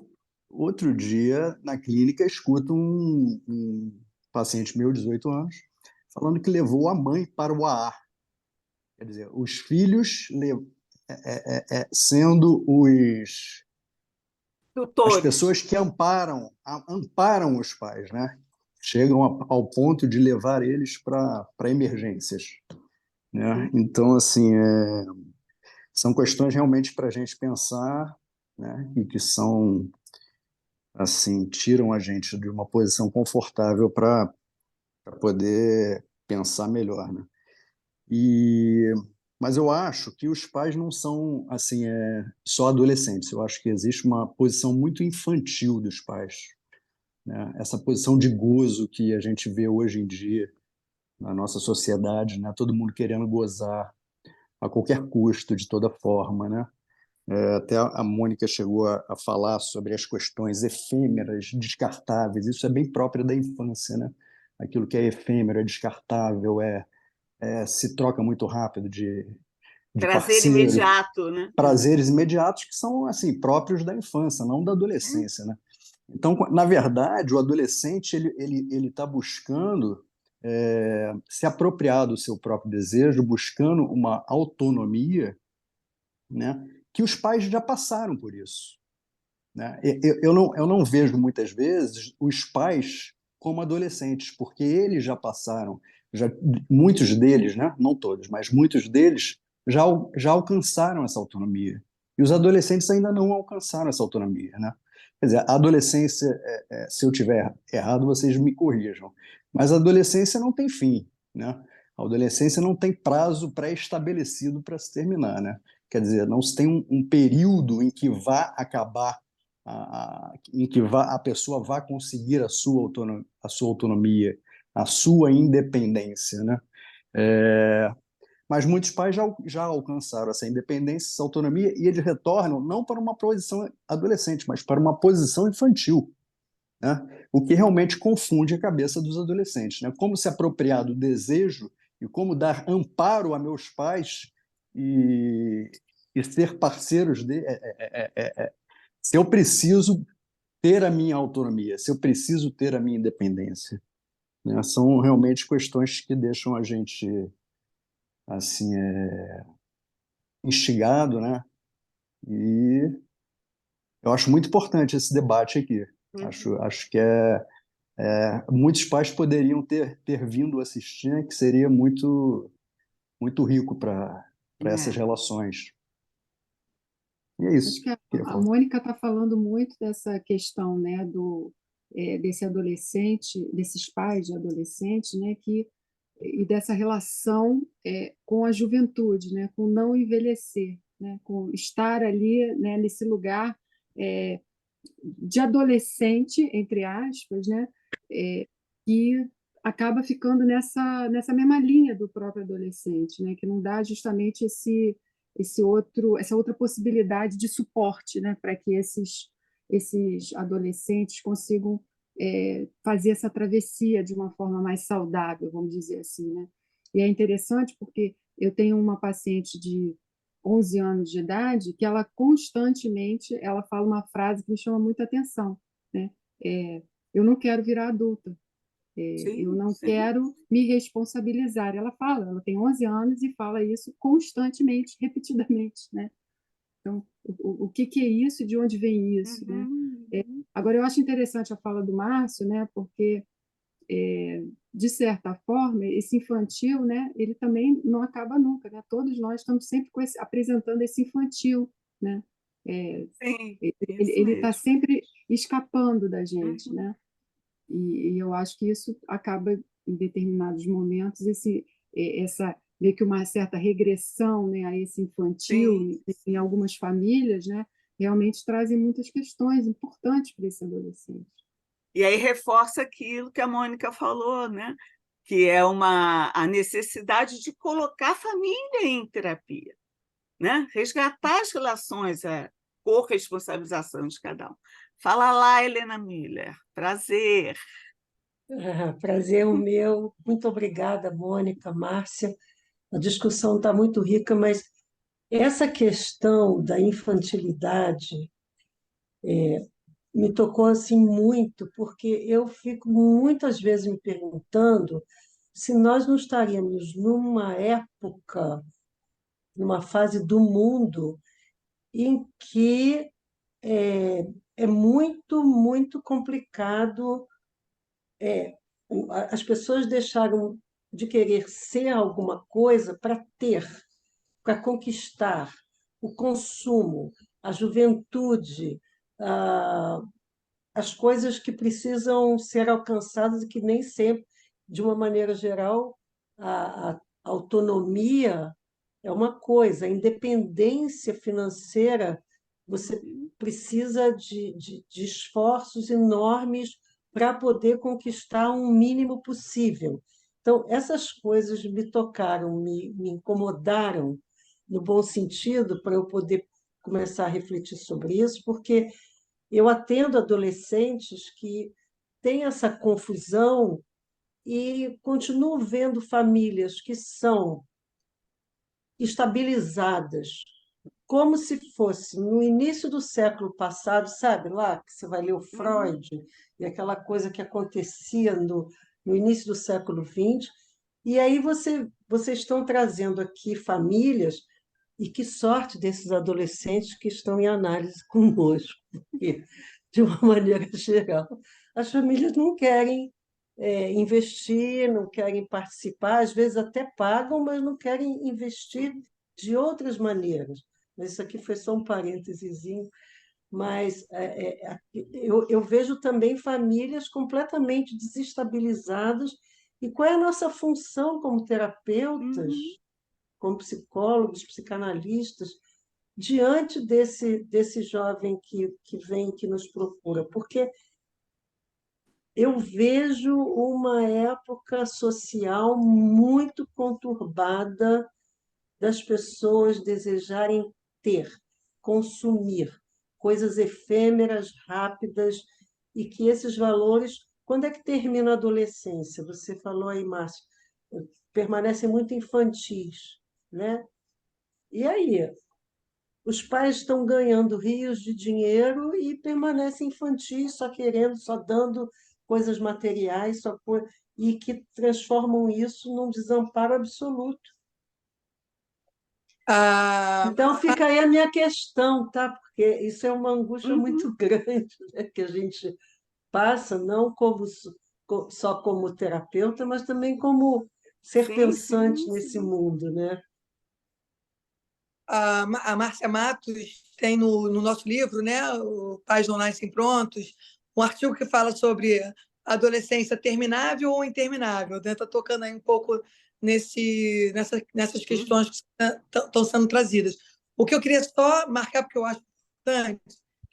outro dia, na clínica, escuto um paciente meu, 18 anos, falando que levou a mãe para o AA. Quer dizer, os filhos sendo as Tutores. pessoas que amparam os pais, né? Chegam ao ponto de levar eles para emergências, né? Então, assim, são questões realmente para a gente pensar, né? E que são, assim, tiram a gente de uma posição confortável para poder pensar melhor, né? Mas eu acho que os pais não são assim só adolescentes. Eu acho que existe uma posição muito infantil dos pais, né? Essa posição de gozo que a gente vê hoje em dia na nossa sociedade, né? Todo mundo querendo gozar a qualquer custo, de toda forma, né? Até a Mônica chegou a falar sobre as questões efêmeras, descartáveis. Isso é bem próprio da infância, né? Aquilo que é efêmero, é descartável, se troca muito rápido de Prazer parceiro, imediato, né? prazeres imediatos que são assim próprios da infância, não da adolescência, né? Então, na verdade, o adolescente ele está buscando se apropriar do seu próprio desejo, buscando uma autonomia, né? Que os pais já passaram por isso, né? Eu não vejo muitas vezes os pais como adolescentes, porque eles já passaram, muitos deles, né? Não todos, mas muitos deles já alcançaram essa autonomia. E os adolescentes ainda não alcançaram essa autonomia, né? Quer dizer, a adolescência, se eu tiver errado, vocês me corrijam, mas a adolescência não tem fim, né? A adolescência não tem prazo pré-estabelecido para se terminar, né? Quer dizer, não se tem um período em que vá acabar em que a pessoa vá conseguir a sua autonomia, a sua independência, né? Mas muitos pais já alcançaram essa independência, essa autonomia, e eles retornam não para uma posição adolescente, mas para uma posição infantil, né? O que realmente confunde a cabeça dos adolescentes, né? Como se apropriar do desejo e como dar amparo a meus pais e ser parceiros se eu preciso ter a minha autonomia, se eu preciso ter a minha independência, né? São realmente questões que deixam a gente assim instigado, né? E eu acho muito importante esse debate aqui. Acho que muitos pais poderiam ter vindo assistir, né? Que seria muito rico para essas relações. E é Acho isso. que a Mônica está falando muito dessa questão, né, desse adolescente, desses pais de adolescentes, né, e dessa relação com a juventude, né, com não envelhecer, né, com estar ali, né, nesse lugar de adolescente, entre aspas, né, que acaba ficando nessa mesma linha do próprio adolescente, né? Que não dá justamente essa outra possibilidade de suporte, né? Para que esses adolescentes consigam fazer essa travessia de uma forma mais saudável, vamos dizer assim, né? E é interessante porque eu tenho uma paciente de 11 anos de idade que ela constantemente ela fala uma frase que me chama muita atenção, né? Eu não quero virar adulta, eu Sim, não sim. quero me responsabilizar. Ela fala, ela tem 11 anos e fala isso constantemente, repetidamente, né? Então, o que que é isso e de onde vem isso, né? Agora, eu acho interessante a fala do Márcio, né? Porque, de certa forma, esse infantil, né? Ele também não acaba nunca, né? Todos nós estamos sempre apresentando esse infantil, né? É, Sim, isso ele está mesmo. sempre escapando da gente, Uhum. né? E eu acho que isso acaba, em determinados momentos, essa meio que uma certa regressão, né, a esse infantil Sim, em sim. algumas famílias, né, realmente trazem muitas questões importantes para esse adolescente. E aí reforça aquilo que a Mônica falou, né? Que é a necessidade de colocar a família em terapia, né? Resgatar as relações, a corresponsabilização de cada um. Fala lá, Helena Miller. Prazer. Prazer o meu. Muito obrigada, Mônica, Márcia. A discussão está muito rica, mas essa questão da infantilidade me tocou assim muito, porque eu fico muitas vezes me perguntando se nós não estaríamos numa época, numa fase do mundo em que é muito, muito complicado. As pessoas deixaram de querer ser alguma coisa para ter, para conquistar o consumo, a juventude, as coisas que precisam ser alcançadas e que nem sempre, de uma maneira geral, a autonomia é uma coisa, a independência financeira, você precisa de esforços enormes para poder conquistar um mínimo possível. Então, essas coisas me tocaram, me incomodaram, no bom sentido, para eu poder começar a refletir sobre isso, porque eu atendo adolescentes que têm essa confusão e continuo vendo famílias que são estabilizadas, como se fosse no início do século passado, sabe lá, que você vai ler o Uhum. Freud e aquela coisa que acontecia no início do século XX, e aí vocês estão trazendo aqui famílias, e que sorte desses adolescentes que estão em análise conosco, porque, de uma maneira geral, as famílias não querem investir, não querem participar, às vezes até pagam, mas não querem investir de outras maneiras. Mas isso aqui foi só um parênteses, mas eu vejo também famílias completamente desestabilizadas. E qual é a nossa função como terapeutas, Uhum. como psicólogos, psicanalistas, diante desse jovem que vem, que nos procura? Porque eu vejo uma época social muito conturbada das pessoas desejarem ter, consumir coisas efêmeras, rápidas, e que esses valores, quando é que termina a adolescência? Você falou aí, Márcio, permanecem muito infantis, né? E aí? Os pais estão ganhando rios de dinheiro e permanecem infantis, só querendo, só dando coisas materiais, e que transformam isso num desamparo absoluto. Ah, Então, fica aí a minha questão, tá? Porque isso é uma angústia Uhum. muito grande, né? Que a gente passa, não só como terapeuta, mas também como ser Sim, pensante sim, nesse sim. mundo, né? a Márcia Matos tem no nosso livro, né, o Pais Não Nascem Prontos, um artigo que fala sobre adolescência terminável ou interminável. Está tocando aí um pouco nessas Uhum. questões que estão sendo trazidas. O que eu queria só marcar, porque eu acho importante,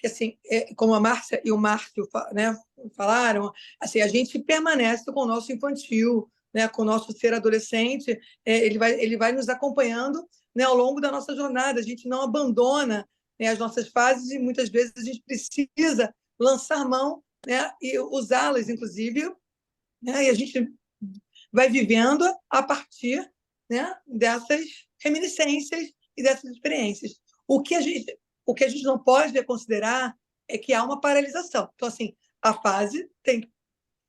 que, assim, como a Márcia e o Márcio, né, falaram, assim, a gente permanece com o nosso infantil, né, com o nosso ser adolescente, ele vai nos acompanhando, né, ao longo da nossa jornada. A gente não abandona, né, as nossas fases e muitas vezes a gente precisa lançar mão, né, e usá-las, inclusive, né, e a gente vai vivendo a partir, né, dessas reminiscências e dessas experiências. O que a gente não pode considerar é que há uma paralisação. Então, assim, a fase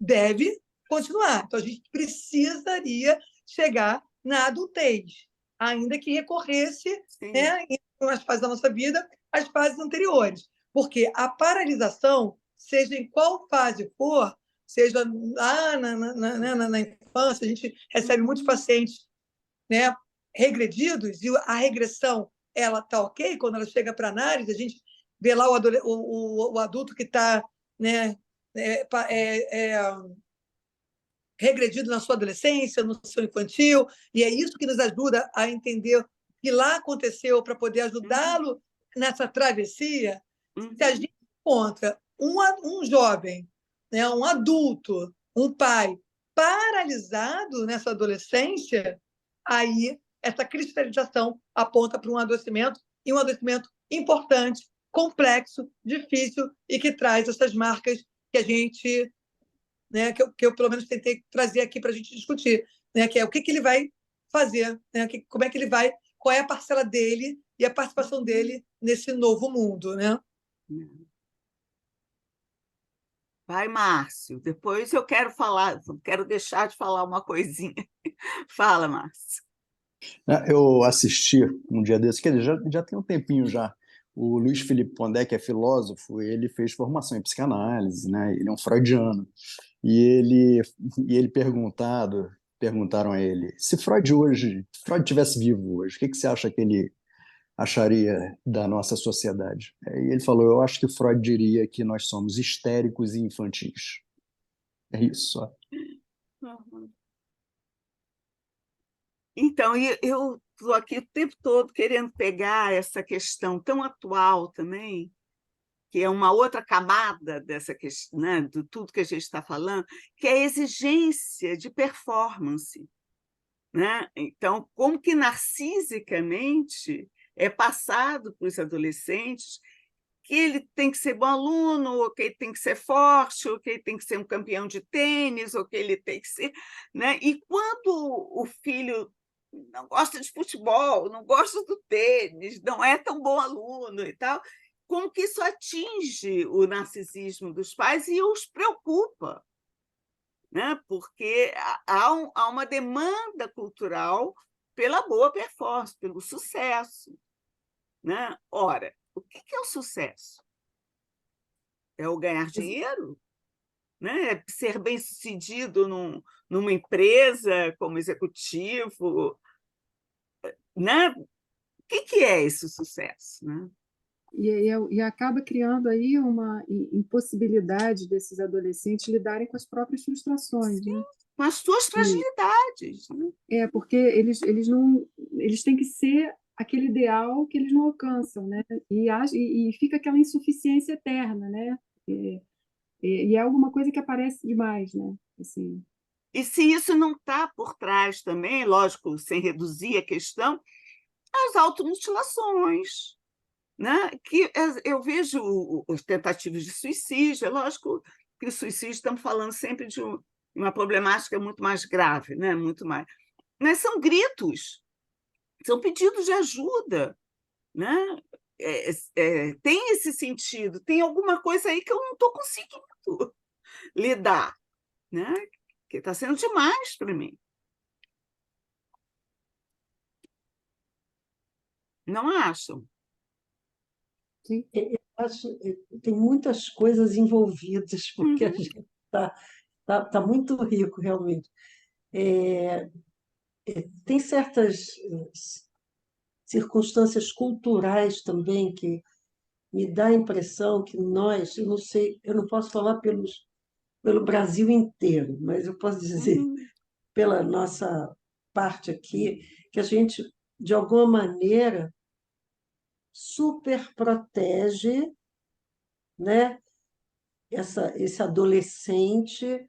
deve continuar. Então, a gente precisaria chegar na adultez, ainda que recorresse, né, em algumas fases da nossa vida, às fases anteriores. Porque a paralisação, seja em qual fase for, seja lá na infância, a gente recebe muitos pacientes, né, regredidos, e a regressão ela está ok, quando ela chega para análise, a gente vê lá o adulto que está, né, regredido na sua adolescência, no seu infantil, e é isso que nos ajuda a entender o que lá aconteceu para poder ajudá-lo nessa travessia. Se a gente encontra um jovem, né, um adulto, um pai paralisado nessa adolescência, aí essa cristalização aponta para um adoecimento, e um adoecimento importante, complexo, difícil e que traz essas marcas que a gente, né, que eu pelo menos tentei trazer aqui para a gente discutir, né, que é o que ele vai fazer, né, como é que ele vai, qual é a parcela dele e a participação dele nesse novo mundo, né? Vai, Márcio. Depois eu quero falar, quero deixar de falar uma coisinha. Fala, Márcio. Eu assisti um dia desses, quer dizer, já tem um tempinho já, o Luiz Felipe Pondé, que é filósofo, ele fez formação em psicanálise, né? Ele é um freudiano. E ele perguntaram a ele, se Freud tivesse vivo hoje, o que você acha que ele acharia da nossa sociedade? E ele falou, eu acho que Freud diria que nós somos histéricos e infantis. É isso só. Então, eu estou aqui o tempo todo querendo pegar essa questão tão atual também, que é uma outra camada dessa questão, né, de tudo que a gente está falando, que é a exigência de performance, né? Então, como que narcisicamente é passado para os adolescentes que ele tem que ser bom aluno, ou que ele tem que ser forte, ou que ele tem que ser um campeão de tênis, ou que ele tem que ser, né? E quando o filho não gosta de futebol, não gosta do tênis, não é tão bom aluno e tal, como que isso atinge o narcisismo dos pais e os preocupa, né? Porque há uma demanda cultural pela boa performance, pelo sucesso, né? Ora, o que é o sucesso? É o ganhar dinheiro? Né? É ser bem-sucedido numa empresa como executivo? Né? O que é esse sucesso? Né? E acaba criando aí uma impossibilidade desses adolescentes lidarem com as próprias frustrações, Sim, né? com as suas fragilidades. Né? Porque eles têm que ser aquele ideal que eles não alcançam, né? E fica aquela insuficiência eterna, né? E é alguma coisa que aparece demais, né? Assim. E se isso não está por trás também, lógico, sem reduzir a questão, as automutilações, né? Que eu vejo as tentativas de suicídio, é lógico que o suicídio, estamos falando sempre de uma problemática muito mais grave, né? Muito mais. Mas são gritos, são pedidos de ajuda, né? Tem esse sentido, tem alguma coisa aí que eu não estou conseguindo lidar, né? Que está sendo demais para mim. Não acham? Sim. Eu acho que tem muitas coisas envolvidas, porque a gente tá muito rico, realmente. Tem certas circunstâncias culturais também que me dá a impressão que nós, eu não sei, eu não posso falar pelo Brasil inteiro, mas eu posso dizer pela nossa parte aqui, que a gente, de alguma maneira, super protege né? Esse adolescente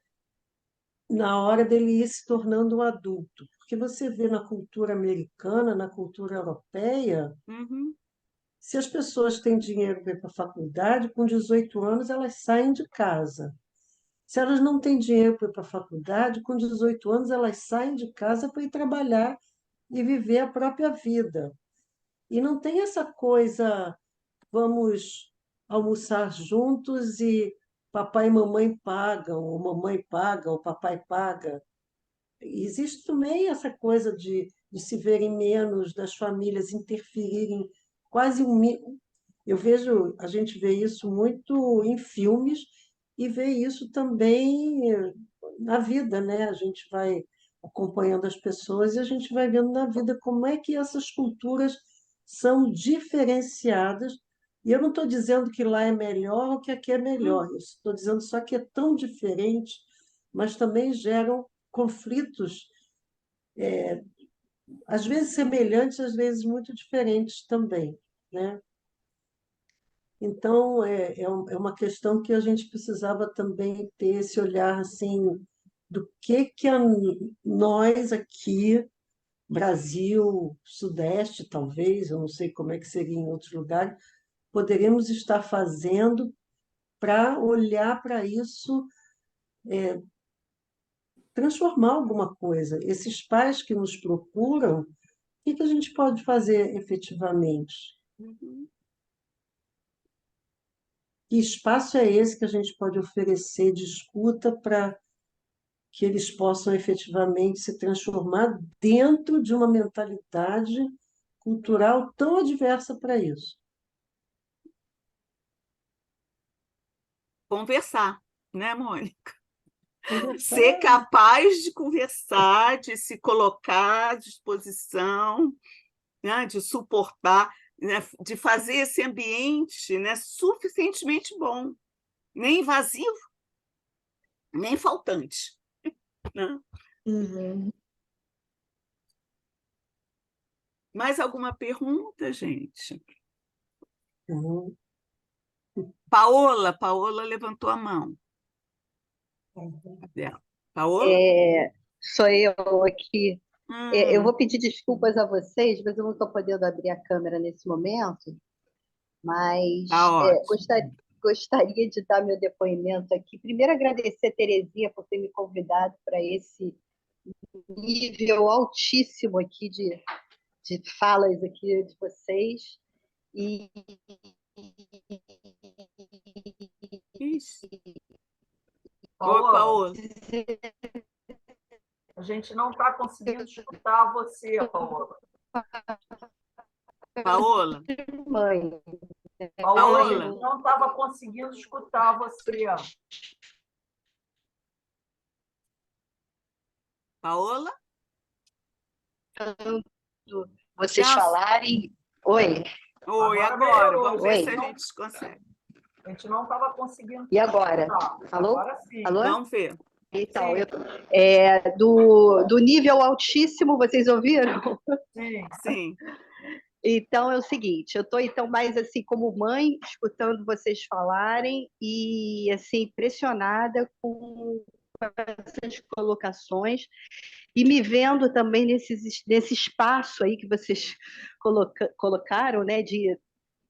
na hora dele ir se tornando um adulto. Porque você vê na cultura americana, na cultura europeia, Uhum. se as pessoas têm dinheiro para ir para a faculdade, com 18 anos elas saem de casa. Se elas não têm dinheiro para ir para a faculdade, com 18 anos elas saem de casa para ir trabalhar e viver a própria vida. E não tem essa coisa, vamos almoçar juntos e papai e mamãe pagam, ou mamãe paga, ou papai paga. Existe também essa coisa de se verem menos, das famílias interferirem quase eu vejo, a gente vê isso muito em filmes e vê isso também na vida, né? A gente vai acompanhando as pessoas e a gente vai vendo na vida como é que essas culturas são diferenciadas. E eu não estou dizendo que lá é melhor ou que aqui é melhor, eu estou dizendo só que é tão diferente, mas também geram conflitos, às vezes semelhantes, às vezes muito diferentes também, né? Então, é uma questão que a gente precisava também ter esse olhar assim do que nós aqui, Brasil, Sudeste, talvez, eu não sei como é que seria em outros lugares, poderíamos estar fazendo para olhar para isso, transformar alguma coisa. Esses pais que nos procuram, o que a gente pode fazer efetivamente? Uhum. Que espaço é esse que a gente pode oferecer de escuta para que eles possam efetivamente se transformar dentro de uma mentalidade cultural tão adversa para isso? Conversar, né, Mônica? Ser Conversar. capaz de conversar, de se colocar à disposição, né, de suportar, né, de fazer esse ambiente, né, suficientemente bom, nem invasivo, nem faltante, né? Uhum. Mais alguma pergunta, gente? Uhum. Paola levantou a mão. Cadê ela? Paola? Sou eu aqui. Eu Hum, vou pedir desculpas a vocês, mas eu não estou podendo abrir a câmera nesse momento, tá mas ótimo. gostaria de dar meu depoimento aqui. Primeiro, agradecer a Terezinha por ter me convidado para esse nível altíssimo aqui de falas aqui de vocês. E Isso. Oi, Paola, Paola. a gente não está conseguindo escutar você, Paola. Paola, mãe, Paola, a Paola, gente não estava conseguindo escutar você. Paola? vocês Não, falarem. Oi, oi, Agora agora. melhorou. Vamos ver se oi. a gente consegue. A gente não estava conseguindo E agora? escutar. Alô? Agora sim. Alô? Vamos ver. Então, Sim, do nível altíssimo, vocês ouviram? sim. Sim. Então, é o seguinte, eu estou então mais assim como mãe, escutando vocês falarem e assim impressionada com essas colocações e me vendo também nesse espaço aí que vocês colocaram, né, de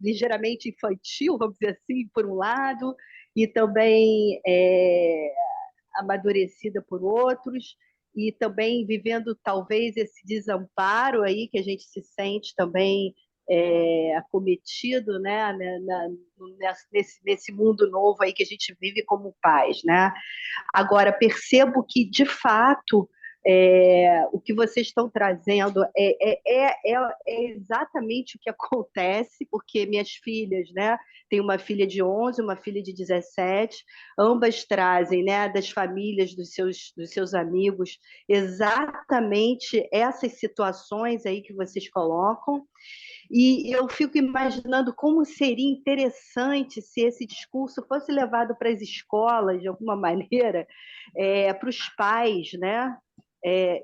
ligeiramente infantil, vamos dizer assim, por um lado, e também amadurecida por outros, e também vivendo talvez esse desamparo aí que a gente se sente também acometido, né, nesse mundo novo aí que a gente vive como pais, né? Agora, percebo que, de fato, o que vocês estão trazendo é exatamente o que acontece, porque minhas filhas, né? Tenho uma filha de 11, uma filha de 17, ambas trazem, né, das famílias dos seus amigos, exatamente essas situações aí que vocês colocam, e eu fico imaginando como seria interessante se esse discurso fosse levado para as escolas, de alguma maneira, para os pais, né?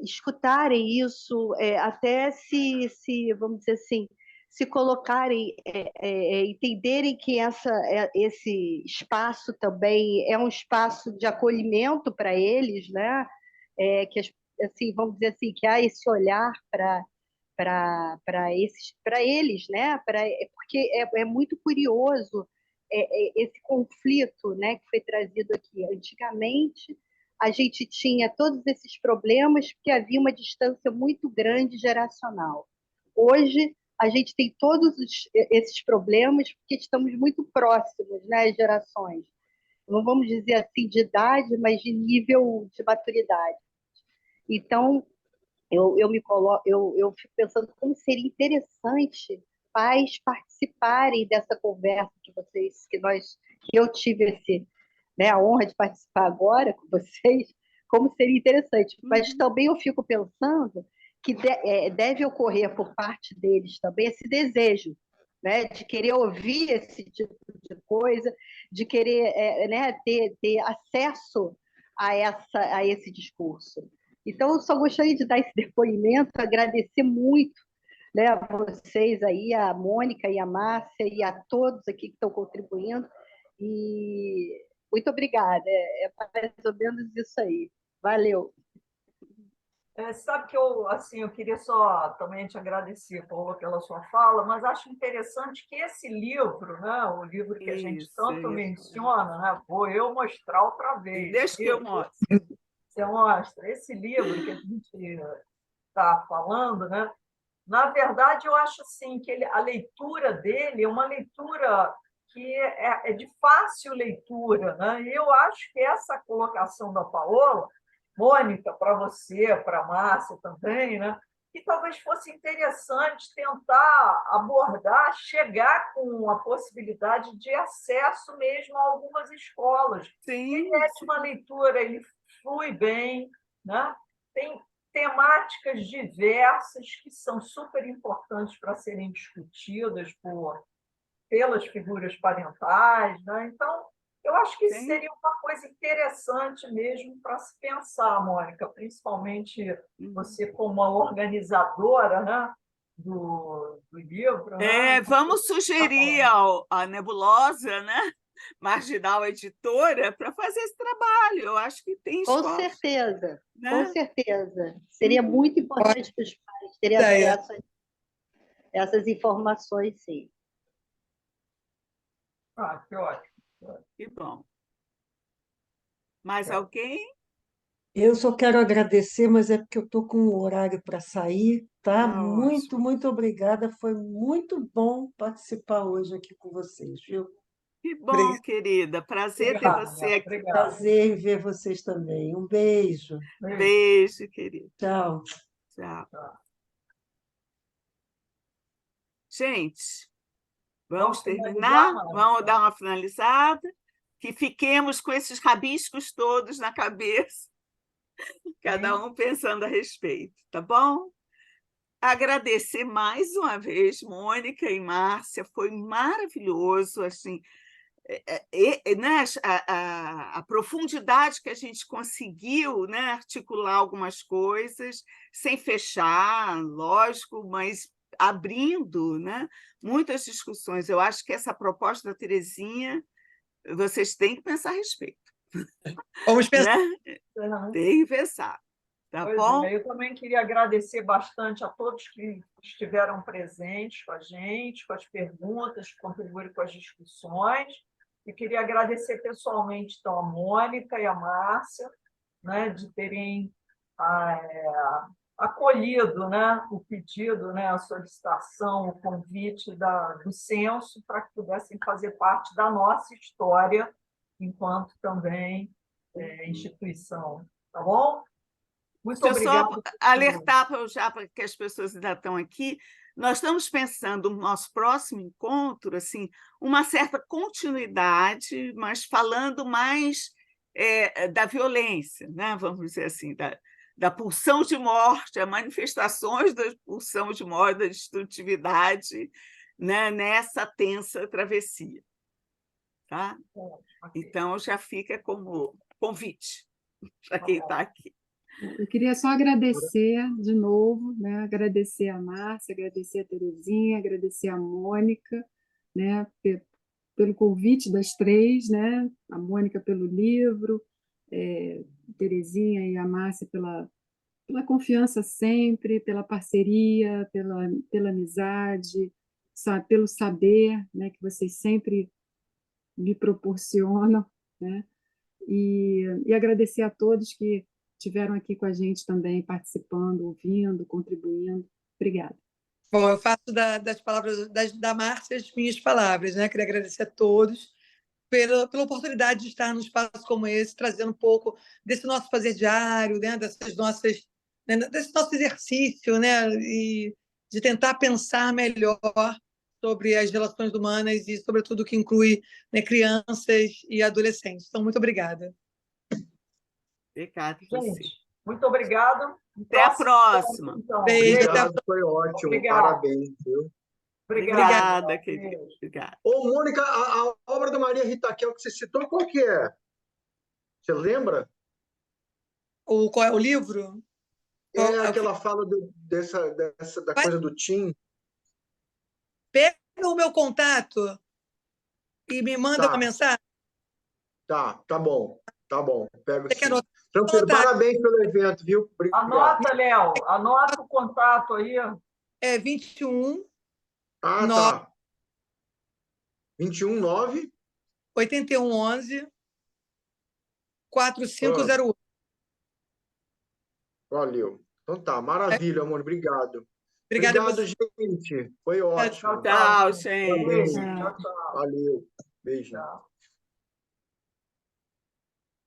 Escutarem isso, até se, vamos dizer assim, se colocarem, entenderem que esse espaço também é um espaço de acolhimento para eles, né? Que assim, vamos dizer assim, que há esse olhar para eles, né? Porque é muito curioso esse conflito, né, que foi trazido aqui. Antigamente, a gente tinha todos esses problemas porque havia uma distância muito grande geracional. Hoje, a gente tem todos esses problemas porque estamos muito próximos, né, as gerações. Não vamos dizer assim de idade, mas de nível de maturidade. Então, eu fico pensando como seria interessante pais participarem dessa conversa que eu tive né, a honra de participar agora com vocês, como seria interessante. Mas também eu fico pensando que deve ocorrer por parte deles também esse desejo, né, de querer ouvir esse tipo de coisa, de querer né, ter acesso a esse discurso. Então, eu só gostaria de dar esse depoimento, agradecer muito, né, a vocês aí, a Mônica e a Márcia, e a todos aqui que estão contribuindo. E muito obrigada. É mais ou menos isso aí. Valeu. Sabe que eu queria só também te agradecer, Paula, pela sua fala, mas acho interessante que esse livro, né, o livro que a gente tanto menciona, né, vou eu mostrar outra vez. Deixa que eu mostro. Você mostra. Esse livro que a gente está falando, né, na verdade, eu acho assim, que a leitura dele é uma leitura que é de fácil leitura, né? E eu acho que essa colocação da Paola, Mônica, para você, para a Márcia também, né? Que talvez fosse interessante tentar abordar, chegar com a possibilidade de acesso mesmo a algumas escolas. Sim. Ele é de uma leitura, ele flui bem, né? Tem temáticas diversas que são super importantes para serem discutidas pelas figuras parentais, né? Então, eu acho que isso seria uma coisa interessante mesmo para se pensar, Mônica, principalmente você como uma organizadora, né, do livro. Né? Vamos sugerir à Nebulosa, né, Marginal Editora, para fazer esse trabalho. Eu acho que tem espaço. Com certeza, né? Com certeza. Seria muito importante para os pais terem acesso a essas informações, sim. Que ótimo. Que bom. Mais alguém? Eu só quero agradecer, mas é porque eu estou com um horário para sair, tá? Ótimo. Muito obrigada. Foi muito bom participar hoje aqui com vocês, viu? Que bom, querida. Prazer ter você aqui. Prazer em ver vocês também. Um beijo. Beijo, querida. Tchau. Tchau. Gente, vamos terminar? Vamos dar uma finalizada? Que fiquemos com esses rabiscos todos na cabeça, cada um pensando a respeito, tá bom? Agradecer mais uma vez, Mônica e Márcia, foi maravilhoso, assim, né, a profundidade que a gente conseguiu, né, articular algumas coisas, sem fechar, lógico, mas abrindo, né, muitas discussões. Eu acho que essa proposta da Terezinha, vocês têm que pensar a respeito. Vamos pensar. Né? Tem que pensar. Tá bom? Eu também queria agradecer bastante a todos que estiveram presentes com a gente, com as perguntas, que contribuíram com as discussões. E queria agradecer pessoalmente então, a Mônica e a Márcia, né, de terem acolhido, né, o pedido, né, a solicitação, o convite do censo para que pudessem fazer parte da nossa história enquanto também instituição. Tá bom? Muito obrigada. Deixa eu só alertar para que as pessoas ainda estão aqui. Nós estamos pensando no nosso próximo encontro, assim, uma certa continuidade, mas falando mais da violência, né? Vamos dizer assim, da pulsão de morte, as manifestações da pulsão de morte, da destrutividade, né? Nessa tensa travessia. Tá? Então, já fica como convite para quem está aqui. Eu queria só agradecer de novo, né? Agradecer a Márcia, agradecer a Terezinha, agradecer a Mônica, né? Pelo convite das três, né? A Mônica pelo livro, Terezinha e a Márcia pela confiança sempre, pela parceria, pela amizade, sabe? Pelo saber, né? Que vocês sempre me proporcionam, né? E agradecer a todos que estiveram aqui com a gente também, participando, ouvindo, contribuindo. Obrigada. Bom, eu faço das palavras da Márcia as minhas palavras, né? Queria agradecer a todos pela oportunidade de estar num espaço como esse, trazendo um pouco desse nosso fazer diário, né? Desse nosso exercício, né? E de tentar pensar melhor sobre as relações humanas e, sobretudo, que inclui, né, crianças e adolescentes. Então, muito obrigada. Obrigada a você. Gente, muito obrigado. Até a próxima. Então, Beijo, até a Obrigado, foi ótimo. Obrigado. Parabéns, viu? Obrigada, querida. Obrigada. Ô, Mônica, a obra da Maria Rita Kel que você citou, qual que é? Você lembra? Qual é o livro? É aquela fala da coisa do Tim. Pega o meu contato e me manda uma mensagem. Tá bom. Tá bom. Pego Você quer sim. anotar? Tranquilo, parabéns pelo evento, viu? Obrigado. Anota, Léo. Anota o contato aí. É 21 Tá. 21 9 81 11 4508. Valeu. Então tá, maravilha, amor. Obrigado. Obrigada a Obrigado, você. gente. Foi ótimo. Tchau, gente. Parabéns. Tchau, tchau. Valeu. Beijo. Tchau.